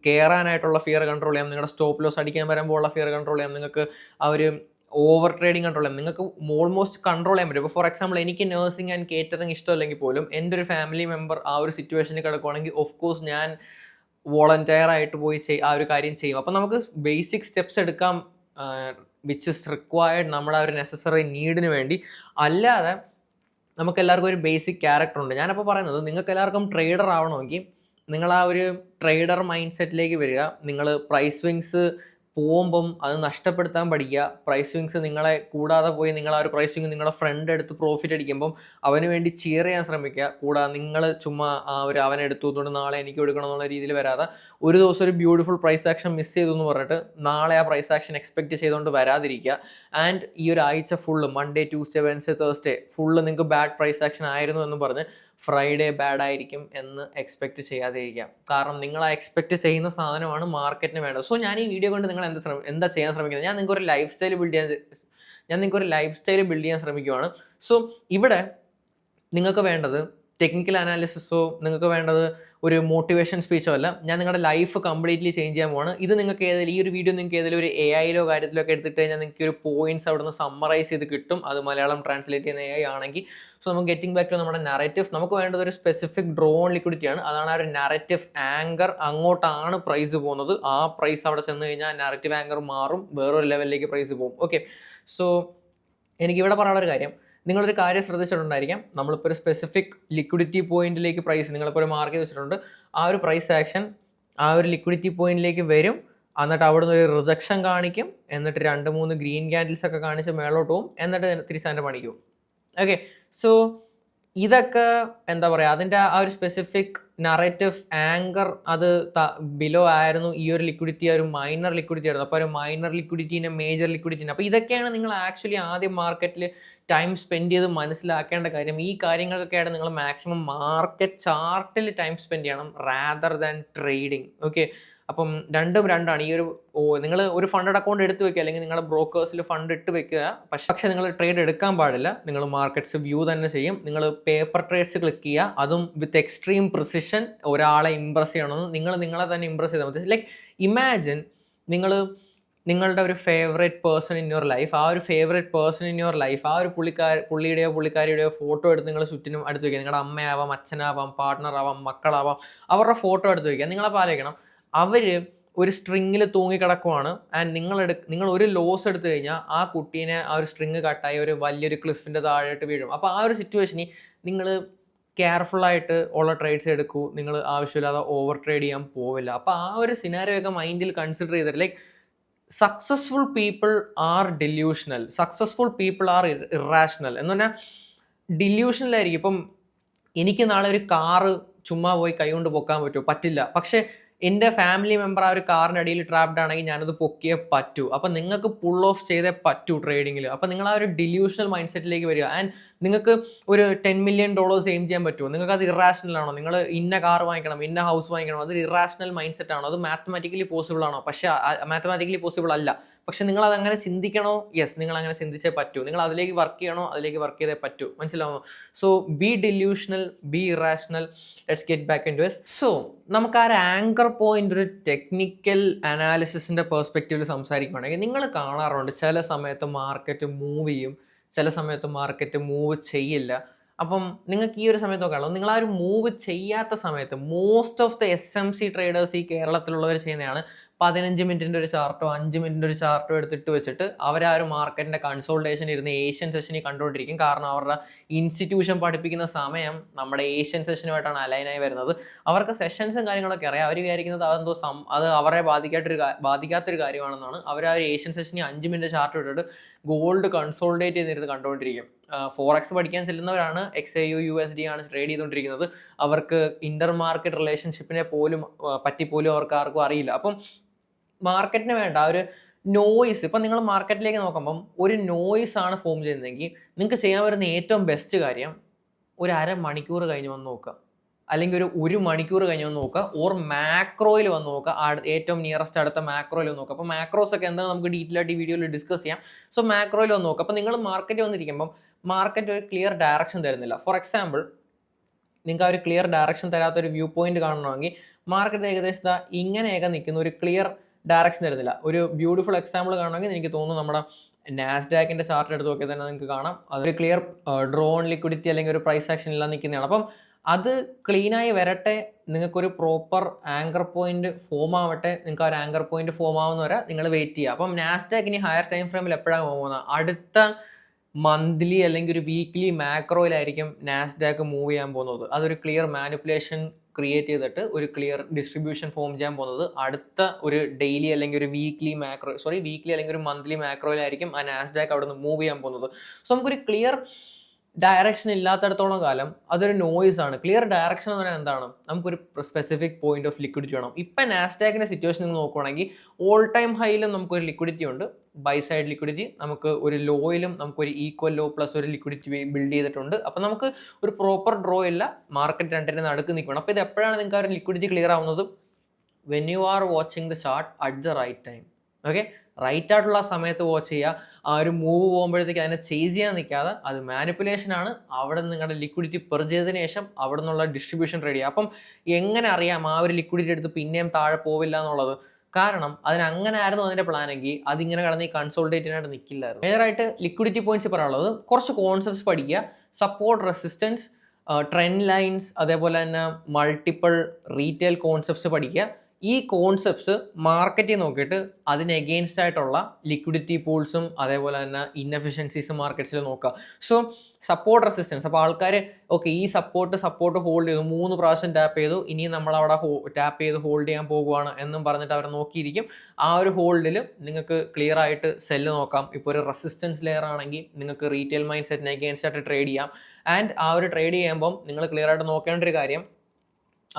കയറാനായിട്ടുള്ള ഫിയർ കൺട്രോൾ ചെയ്യാം, നിങ്ങളുടെ സ്റ്റോപ്പ് ലോസ് അടിക്കാൻ വരുമ്പോൾ ഉള്ള ഫിയർ കൺട്രോൾ ചെയ്യാം, നിങ്ങൾക്ക് ആ ഒരു ഓവർ ട്രേഡിങ് കൺട്രോൾ ചെയ്യാം, നിങ്ങൾക്ക് ഓൾമോസ്റ്റ് കൺട്രോൾ ചെയ്യാൻ പറ്റും. ഇപ്പോൾ ഫോർ എക്സാമ്പിൾ എനിക്ക് നേഴ്സിംഗ് ആൻഡ് കേറ്ററിംഗ് ഇഷ്ടമല്ലെങ്കിൽ പോലും എൻ്റെ ഒരു ഫാമിലി മെമ്പർ ആ ഒരു സിറ്റുവേഷനിൽ കിടക്കുകയാണെങ്കിൽ ഓഫ് കോഴ്സ് ഞാൻ വോളണ്ടിയർ ആയിട്ട് പോയി ആ ഒരു കാര്യം ചെയ്യും. അപ്പം നമുക്ക് ബേസിക് സ്റ്റെപ്സ് എടുക്കാം വിച്ച് ഇസ് റിക്വയർഡ് നമ്മുടെ ഒരു നെസസറി നീഡിന് വേണ്ടി. അല്ലാതെ നമുക്ക് എല്ലാവർക്കും ഒരു ബേസിക് ക്യാരക്ടർ ഉണ്ട്. ഞാനപ്പോൾ പറയുന്നത് നിങ്ങൾക്ക് എല്ലാവർക്കും ട്രേഡർ ആവണമെങ്കിൽ നിങ്ങൾ ആ ഒരു ട്രേഡർ മൈൻഡ് സെറ്റിലേക്ക് വരിക. നിങ്ങൾ പ്രൈസ് സ്വിങ്സ് പോകുമ്പം അത് നഷ്ടപ്പെടുത്താൻ പഠിക്കുക. പ്രൈസ് സ്വിങ്സ് നിങ്ങളെ കൂടാതെ പോയി നിങ്ങൾ ആ ഒരു പ്രൈസ് സ്വിങ് നിങ്ങളുടെ ഫ്രണ്ട് എടുത്ത് പ്രോഫിറ്റ് അടിക്കുമ്പം അവന് വേണ്ടി ചിയർ ചെയ്യാൻ ശ്രമിക്കുക. കൂടാതെ നിങ്ങൾ ചുമ്മാ ആ ഒരു അവനെടുത്തു അതുകൊണ്ട് നാളെ എനിക്ക് എടുക്കണം എന്നുള്ള രീതിയിൽ വരാതെ, ഒരു ദിവസം ഒരു ബ്യൂട്ടിഫുൾ പ്രൈസ് ആക്ഷൻ മിസ് ചെയ്തു എന്ന് പറഞ്ഞിട്ട് നാളെ ആ പ്രൈസ് ആക്ഷൻ എക്സ്പെക്റ്റ് ചെയ്തുകൊണ്ട് വരാതിരിക്കുക. ആൻഡ് ഈ ഒരു ആഴ്ച full Monday, Tuesday, Wednesday, Thursday full നിങ്ങൾക്ക് ബാഡ് പ്രൈസ് ആക്ഷൻ ആയിരുന്നു എന്ന് പറഞ്ഞ് ഫ്രൈഡേ ബാഡ് ആയിരിക്കും എന്ന് എക്സ്പെക്റ്റ് ചെയ്യാതിരിക്കാം. കാരണം നിങ്ങൾ ആ എക്സ്പെക്റ്റ് ചെയ്യുന്ന സാധനമാണ് മാർക്കറ്റിന് വേണ്ടത്. സോ ഞാൻ ഈ വീഡിയോ കൊണ്ട് നിങ്ങൾ എന്താ ചെയ്യാൻ ശ്രമിക്കുന്നത്? ഞാൻ നിങ്ങൾക്ക് ഒരു ലൈഫ് സ്റ്റൈൽ ബിൽഡ് ചെയ്യാൻ ശ്രമിക്കുകയാണ്. സോ ഇവിടെ നിങ്ങൾക്ക് വേണ്ടത് ടെക്നിക്കൽ അനാലിസിസോ നിങ്ങൾക്ക് വേണ്ടത് ഒരു മോട്ടിവേഷൻ സ്പീച്ചോ അല്ല. ഞാൻ നിങ്ങളുടെ ലൈഫ് കംപ്ലീറ്റ്ലി ചേഞ്ച് ചെയ്യാൻ പോവാണ്. ഇത് നിങ്ങൾക്ക് ഈ ഒരു വീഡിയോ നിങ്ങൾക്ക് ഏതെങ്കിലും ഒരു AI കാര്യത്തിലൊക്കെ എടുത്തിട്ട് കഴിഞ്ഞാൽ നിങ്ങൾക്ക് ഒരു പോയിന്റ്സ് അവിടെ നിന്ന് സമ്മറൈസ് ചെയ്ത് കിട്ടും. അത് മലയാളം ട്രാൻസ്ലേറ്റ് ചെയ്യുന്ന AI ആണെങ്കിൽ. സോ നമുക്ക് ഗെറ്റിംഗ് ബാക്ക് ടു നമ്മുടെ നാരേറ്റീവ്. നമുക്ക് വേണ്ടത് ഒരു സ്പെസിഫിക് ഡ്രോൺ ലിക്വിഡിറ്റിയാണ്. അതാണ് ആ ഒരു നാരേറ്റീവ് ആങ്കർ. അങ്ങോട്ടാണ് പ്രൈസ് പോകുന്നത്. ആ പ്രൈസ് അവിടെ ചെന്ന് കഴിഞ്ഞാൽ നാരേറ്റീവ് ആങ്കർ മാറും, വേറൊരു ലെവലിലേക്ക് പ്രൈസ് പോകും. ഓക്കെ, സോ എനിക്കിവിടെ പറയാനുള്ളൊരു കാര്യം, നിങ്ങളൊരു കാര്യം ശ്രദ്ധിച്ചിട്ടുണ്ടായിരിക്കാം. നമ്മളിപ്പോൾ ഒരു സ്പെസിഫിക് ലിക്വിഡിറ്റി പോയിന്റിലേക്ക് പ്രൈസ് നിങ്ങളിപ്പോൾ ഒരു മാർക്ക് ചെയ്ത് വെച്ചിട്ടുണ്ട്. ആ ഒരു പ്രൈസ് ആക്ഷൻ ആ ഒരു ലിക്വിഡിറ്റി പോയിന്റിലേക്ക് വരും, എന്നിട്ട് അവിടെ നിന്ന് ഒരു റിജക്ഷൻ കാണിക്കും, എന്നിട്ട് 2-3 ഗ്രീൻ ക്യാൻഡിൽസ് ഒക്കെ കാണിച്ച് മേളോട്ട് പോകും, എന്നിട്ട് തിരിച്ചതിൻ്റെ പണിക്കും. ഓക്കെ, സോ ഇതൊക്കെ എന്താ പറയുക, അതിൻ്റെ ആ ഒരു സ്പെസിഫിക് നറേറ്റീവ് ആങ്കർ അത് ബിലോ ആയിരുന്നു. ഈ ഒരു ലിക്വിഡിറ്റി ഒരു മൈനർ ലിക്വിഡിറ്റി ആയിരുന്നു. അപ്പോൾ ഒരു മൈനർ ലിക്വിഡിറ്റീനെ മേജർ ലിക്വിഡിറ്റീനെ, അപ്പോൾ ഇതൊക്കെയാണ് നിങ്ങൾ ആക്ച്വലി ആദ്യം മാർക്കറ്റിൽ ടൈം സ്പെൻഡ് ചെയ്ത് മനസ്സിലാക്കേണ്ട കാര്യം. ഈ കാര്യങ്ങൾക്കൊക്കെയാണ് നിങ്ങൾ മാക്സിമം മാർക്കറ്റ് ചാർട്ടിൽ ടൈം സ്പെൻഡ് ചെയ്യണം റാദർ ദാൻ ട്രേഡിങ്. ഓക്കെ, അപ്പം രണ്ടും രണ്ടാണ്. ഈ ഒരു നിങ്ങൾ ഒരു ഫണ്ടഡ് അക്കൗണ്ട് എടുത്ത് വെക്കുക, അല്ലെങ്കിൽ നിങ്ങളുടെ ബ്രോക്കേഴ്സിൽ ഫണ്ട് ഇട്ട് വെക്കുക. പക്ഷേ നിങ്ങൾ ട്രേഡ് എടുക്കാൻ പാടില്ല. നിങ്ങൾ മാർക്കറ്റ്സ് വ്യൂ തന്നെ ചെയ്യും. നിങ്ങൾ പേപ്പർ ട്രേഡ്സ് ക്ലിക്ക് ചെയ്യുക, അതും വിത്ത് എക്സ്ട്രീം പ്രിസിഷൻ. ഒരാളെ ഇമ്പ്രസ് ചെയ്യണമെന്ന് നിങ്ങളെ തന്നെ ഇമ്പ്രസ് ചെയ്താൽ മതി. ലൈക്ക് ഇമാജിൻ നിങ്ങളുടെ ഒരു favourite person in your life, ആ ഒരു favourite person in your life, ആ ഒരു പുള്ളിക്കാരിയുടെയോ ഫോട്ടോ എടുത്ത് നിങ്ങൾ ചുറ്റിനും അടുത്ത് വയ്ക്കുക. നിങ്ങളുടെ അമ്മയാവാം, അച്ഛനാവാം, പാർട്ട്ണർ ആവാം, മക്കളാവാം, അവരുടെ ഫോട്ടോ എടുത്ത് വയ്ക്കുക. നിങ്ങളപ്പോൾ ആലോചിക്കണം, അവർ ഒരു സ്ട്രിങ്ങിൽ തൂങ്ങിക്കിടക്കുവാണ് ആൻഡ് നിങ്ങൾ ഒരു ലോസ് എടുത്തു കഴിഞ്ഞാൽ ആ കുട്ടീനെ ആ ഒരു സ്ട്രിങ് കട്ടായി ഒരു വലിയൊരു ക്ലിഫിൻ്റെ താഴോട്ട് വീഴും. അപ്പോൾ ആ ഒരു സിറ്റുവേഷനിൽ നിങ്ങൾ കെയർഫുള്ളായിട്ട് ഉള്ള ട്രേഡ്സ് എടുക്കൂ, നിങ്ങൾ ആവശ്യമില്ലാതെ ഓവർ ട്രേഡ് ചെയ്യാൻ പോവില്ല. അപ്പോൾ ആ ഒരു സിനാരിയൊക്കെ മൈൻഡിൽ കൺസിഡർ ചെയ്തിട്ട് like successful people are delusional, successful people are irrational എന്ന് പറഞ്ഞാൽ ഡില്യൂഷണലായിരിക്കും. ഇപ്പം എനിക്ക് നാളെ ഒരു കാറ് ചുമ്മാ പോയി കൈകൊണ്ട് പൊക്കാൻ പറ്റുമോ? പറ്റില്ല. പക്ഷേ എൻ്റെ ഫാമിലി മെമ്പർ ആ ഒരു കാറിൻ്റെ അടിയിൽ ട്രാപ്ഡ് ആണെങ്കിൽ ഞാനത് പൊക്കിയേ പറ്റൂ. അപ്പം നിങ്ങൾക്ക് പുൾ ഓഫ് ചെയ്തേ പറ്റൂ ട്രേഡിങ്ങിൽ. അപ്പം നിങ്ങൾ ആ ഒരു ഡില്യൂഷണൽ മൈൻഡ് സെറ്റിലേക്ക് വരിക. ആൻഡ് നിങ്ങൾക്ക് ഒരു $10 million എയിം ചെയ്യാൻ പറ്റുമോ? നിങ്ങൾക്ക് അത് ഇറാഷണൽ ആണോ? നിങ്ങൾ ഇന്ന കാർ വാങ്ങിക്കണം, ഇന്ന ഹൗസ് വാങ്ങിക്കണം, അത് ഇറാഷണൽ മൈൻഡ് സെറ്റ് ആണോ? അത് മാത്തമാറ്റിക്കലി പോസിബിൾ ആണോ? പക്ഷേ മാത്തമാറ്റിക്കലി പോസിബിൾ അല്ല. പക്ഷെ നിങ്ങൾ അതങ്ങനെ ചിന്തിക്കണോ? യെസ്, നിങ്ങൾ അങ്ങനെ ചിന്തിച്ചേ പറ്റൂ. നിങ്ങൾ അതിലേക്ക് വർക്ക് ചെയ്യണോ? അതിലേക്ക് വർക്ക് ചെയ്തേ പറ്റൂ. മനസ്സിലാവുമോ? So be delusional, be irrational. Let's get back in to it. So നമുക്ക് ആ ഒരു ആങ്കർ പോയിന്റ് ഒരു ടെക്നിക്കൽ അനാലിസിസിന്റെ പെർസ്പെക്റ്റീവിൽ സംസാരിക്കുകയാണെങ്കിൽ നിങ്ങൾ കാണാറുണ്ട് ചില സമയത്ത് മാർക്കറ്റ് മൂവ് ചെയ്യും, ചില സമയത്ത് മാർക്കറ്റ് മൂവ് ചെയ്യില്ല. അപ്പം നിങ്ങൾക്ക് ഈ ഒരു സമയത്ത് നോക്കാമല്ലോ, നിങ്ങൾ ആ ഒരു മൂവ് ചെയ്യാത്ത സമയത്ത് most of the SMC traders ഈ കേരളത്തിലുള്ളവർ ചെയ്യുന്നതാണ് 15 മിനിറ്റിൻ്റെ ഒരു ചാർട്ടോ 5 മിനിറ്റിൻ്റെ ഒരു ചാർട്ടോ എടുത്തിട്ട് വെച്ചിട്ട് അവർ ആ ഒരു മാർക്കറ്റിൻ്റെ കൺസോൾട്ടേഷൻ ഇരുന്ന് ഏഷ്യൻ സെഷനിൽ കണ്ടുകൊണ്ടിരിക്കും. കാരണം അവരുടെ ഇൻസ്റ്റിറ്റ്യൂഷൻ പഠിപ്പിക്കുന്ന സമയം നമ്മുടെ ഏഷ്യൻ സെഷനുമായിട്ടാണ് അലൈനായി വരുന്നത്. അവർക്ക് സെഷൻസും കാര്യങ്ങളൊക്കെ അറിയാം. അവർ വിചാരിക്കുന്നത് അതെന്തോ അത് അവരെ ബാധിക്കാത്തൊരു കാര്യമാണെന്നാണ്. അവർ ആ ഒരു ഏഷ്യൻ സെഷനിൽ 5 മിനിറ്റ് ചാർട്ട് ഇട്ടിട്ട് ഗോൾഡ് കൺസോൾട്ടേറ്റ് ചെയ്തിരുന്ന് കണ്ടുകൊണ്ടിരിക്കും. ഫോറക്സ് പഠിക്കാൻ ചെല്ലുന്നവരാണ് XAU USD ആണ് ട്രേഡ് ചെയ്തുകൊണ്ടിരിക്കുന്നത്. അവർക്ക് ഇന്റർ മാർക്കറ്റ് റിലേഷൻഷിപ്പിനെ പോലും പറ്റിപ്പോലും അവർക്ക് ആർക്കും അറിയില്ല. അപ്പം മാർക്കറ്റിന് വേണ്ട ആ ഒരു നോയ്സ്, ഇപ്പം നിങ്ങൾ മാർക്കറ്റിലേക്ക് നോക്കുമ്പം ഒരു നോയ്സ് ആണ് ഫോം ചെയ്യുന്നതെങ്കിൽ നിങ്ങൾക്ക് ചെയ്യാൻ വരുന്ന ഏറ്റവും ബെസ്റ്റ് കാര്യം ഒരു അരമണിക്കൂർ കഴിഞ്ഞ് വന്ന് നോക്കുക, അല്ലെങ്കിൽ ഒരു മണിക്കൂർ കഴിഞ്ഞ് വന്ന് നോക്കുക, ഓർ മാക്രോയിൽ വന്ന് നോക്കുക. ഏറ്റവും നിയറസ്റ്റ് അടുത്ത മാക്രോയിൽ വന്ന് നോക്കുക. അപ്പോൾ മാക്രോസ് ഒക്കെ എന്താ നമുക്ക് ഡീറ്റെയിൽ ആയിട്ട് ഈ വീഡിയോയിൽ ഡിസ്കസ് ചെയ്യാം. സോ മാക്രോയിൽ വന്ന് നോക്കുക. അപ്പോൾ നിങ്ങൾ മാർക്കറ്റ് വന്നിരിക്കുമ്പം മാർക്കറ്റ് ഒരു ക്ലിയർ ഡയറക്ഷൻ തരുന്നില്ല. ഫോർ എക്സാമ്പിൾ, നിങ്ങൾക്ക് ആ ഒരു ക്ലിയർ ഡയറക്ഷൻ തരാത്തൊരു വ്യൂ പോയിന്റ് കാണണമെങ്കിൽ മാർക്കറ്റ് ഏകദേശം ഇങ്ങനെയൊക്കെ നിൽക്കുന്ന ഒരു ക്ലിയർ ഡയറക്ഷൻ തരുന്നില്ല. ഒരു ബ്യൂട്ടിഫുൾ എക്സാമ്പിൾ കാണണമെങ്കിൽ എനിക്ക് തോന്നുന്നു നമ്മുടെ നാസ്ഡാക്കിൻ്റെ ചാർട്ട് എടുത്ത് നോക്കിയാൽ തന്നെ നിങ്ങൾക്ക് കാണാം അതൊരു ക്ലിയർ ഡ്രോൺ ലിക്വിഡിറ്റി അല്ലെങ്കിൽ ഒരു പ്രൈസ് ആക്ഷൻ എല്ലാം നിൽക്കുന്നതാണ്. അപ്പം അത് ക്ലീനായി വരട്ടെ, നിങ്ങൾക്കൊരു പ്രോപ്പർ ആങ്കർ പോയിന്റ് ഫോം ആവട്ടെ. നിങ്ങൾക്ക് ആ ഒരു ആങ്കർ പോയിന്റ് ഫോം ആവുന്ന വരെ നിങ്ങൾ വെയിറ്റ് ചെയ്യുക. അപ്പം നാസ്ഡാക്ക് ഇനി ഹയർ ടൈം ഫ്രെയിമിൽ എപ്പോഴാണ് പോകുന്നത്? അടുത്ത മന്ത്ലി അല്ലെങ്കിൽ ഒരു വീക്ക്ലി മാക്രോയിലായിരിക്കും നാസ്ഡാക്ക് മൂവ് ചെയ്യാൻ പോകുന്നത്. അതൊരു ക്ലിയർ മാനിപ്പുലേഷൻ ക്രിയേറ്റ് ചെയ്തിട്ട് ഒരു ക്ലിയർ ഡിസ്ട്രിബ്യൂഷൻ ഫോം ചെയ്യാൻ പോകുന്നത് അടുത്ത ഒരു ഡെയിലി അല്ലെങ്കിൽ ഒരു വീക്ക്ലി അല്ലെങ്കിൽ ഒരു മന്ത്ലി മാക്രോയിലായിരിക്കും ആ നാസ്ഡാക്ക് അവിടെ നിന്ന് മൂവ് ചെയ്യാൻ പോകുന്നത്. സോ നമുക്കൊരു ക്ലിയർ ഡയറക്ഷൻ ഇല്ലാത്തടത്തോളം കാലം അതൊരു നോയ്സ് ആണ്. ക്ലിയർ ഡയറക്ഷൻ എന്ന് പറഞ്ഞാൽ എന്താണ്? നമുക്കൊരു സ്പെസിഫിക് പോയിന്റ് ഓഫ് ലിക്വിഡിറ്റി വേണം. ഇപ്പം നാസ്ഡാക്കിൻ്റെ സിറ്റുവേഷൻ നിങ്ങൾ നോക്കുകയാണെങ്കിൽ ഓൾ ടൈം ഹൈയിലും നമുക്കൊരു ലിക്വിഡിറ്റി ഉണ്ട്, ബൈ സൈഡ് ലിക്വിഡിറ്റി. നമുക്ക് ഒരു ലോയിലും നമുക്കൊരു ഈക്വൽ ലോ പ്ലസ് ഒരു ലിക്വിഡിറ്റി ബിൽഡ് ചെയ്തിട്ടുണ്ട്. അപ്പം നമുക്ക് ഒരു പ്രോപ്പർ ഡ്രോ ഇല്ല, മാർക്കറ്റ് രണ്ടിൻ്റെ നടുക്ക് നിൽക്കണം. അപ്പോൾ ഇത് എപ്പോഴാണ് നിങ്ങൾക്ക് ആ ഒരു ലിക്വിഡിറ്റി ക്ലിയർ ആവുന്നത്? When you are watching the chart at the right time. Okay, right ആയിട്ടുള്ള സമയത്ത് വാച്ച് ചെയ്യുക. ആ ഒരു മൂവ് പോകുമ്പോഴത്തേക്ക് അതിനെ ചേസ് ചെയ്യാൻ നിൽക്കാതെ, അത് മാനിപ്പുലേഷൻ ആണ്. അവിടെ നിങ്ങളുടെ ലിക്വിഡിറ്റി പെർ ചെയ്തതിന് ശേഷം അവിടെ നിന്നുള്ള ഡിസ്ട്രിബ്യൂഷൻ റെഡി ചെയ്യുക. അപ്പം എങ്ങനെ അറിയാം ആ ഒരു ലിക്വിഡിറ്റി എടുത്ത് പിന്നെയും താഴെ പോവില്ല എന്നുള്ളത്? കാരണം അതിനങ്ങനെ ആയിരുന്നു അതിൻ്റെ പ്ലാനെങ്കിൽ അതിങ്ങനെ കടന്ന് ഈ കൺസോൾട്ടേറ്റിനായിട്ട് നിൽക്കില്ലായിരുന്നു. മേജറായിട്ട് ലിക്വിഡിറ്റി പോയിന്റ്സ് പറയാനുള്ളത് കുറച്ച് കോൺസെപ്റ്റ്സ് പഠിക്കുക. സപ്പോർട്ട്, റെസിസ്റ്റൻസ്, ട്രെൻഡ് ലൈൻസ്, അതേപോലെ തന്നെ മൾട്ടിപ്പിൾ റീറ്റെയിൽ കോൺസെപ്റ്റ്സ് പഠിക്കുക. ഈ കോൺസെപ്റ്റ്സ് മാർക്കറ്റിൽ നോക്കിയിട്ട് അതിന് എഗെയിൻസ്റ്റ് ആയിട്ടുള്ള ലിക്വിഡിറ്റി പൂൾസും അതേപോലെ തന്നെ ഇൻഎഫിഷ്യൻസീസും മാർക്കറ്റ്സിൽ നോക്കുക. So support, resistance. അപ്പോൾ ആൾക്കാർ ഓക്കെ ഈ സപ്പോർട്ട് ഹോൾഡ് ചെയ്തു, 3 പ്രാവശ്യം ടാപ്പ് ചെയ്തു, ഇനി നമ്മളവിടെ ടാപ്പ് ചെയ്ത് ഹോൾഡ് ചെയ്യാൻ പോകുകയാണ് എന്നും പറഞ്ഞിട്ട് അവർ നോക്കിയിരിക്കും. ആ ഒരു ഹോൾഡിൽ നിങ്ങൾക്ക് ക്ലിയർ ആയിട്ട് സെല്ല് നോക്കാം. ഇപ്പോൾ ഒരു റെസിസ്റ്റൻസ് ലെയർ ആണെങ്കിൽ നിങ്ങൾക്ക് റീറ്റെയിൽ മൈൻഡ് സെറ്റിന് എഗെയിൻസ്റ്റ് ആയിട്ട് ട്രേഡ് ചെയ്യാം. ആൻഡ് ആ ഒരു ട്രേഡ് ചെയ്യുമ്പം നിങ്ങൾ ക്ലിയർ ആയിട്ട് നോക്കേണ്ട ഒരു കാര്യം,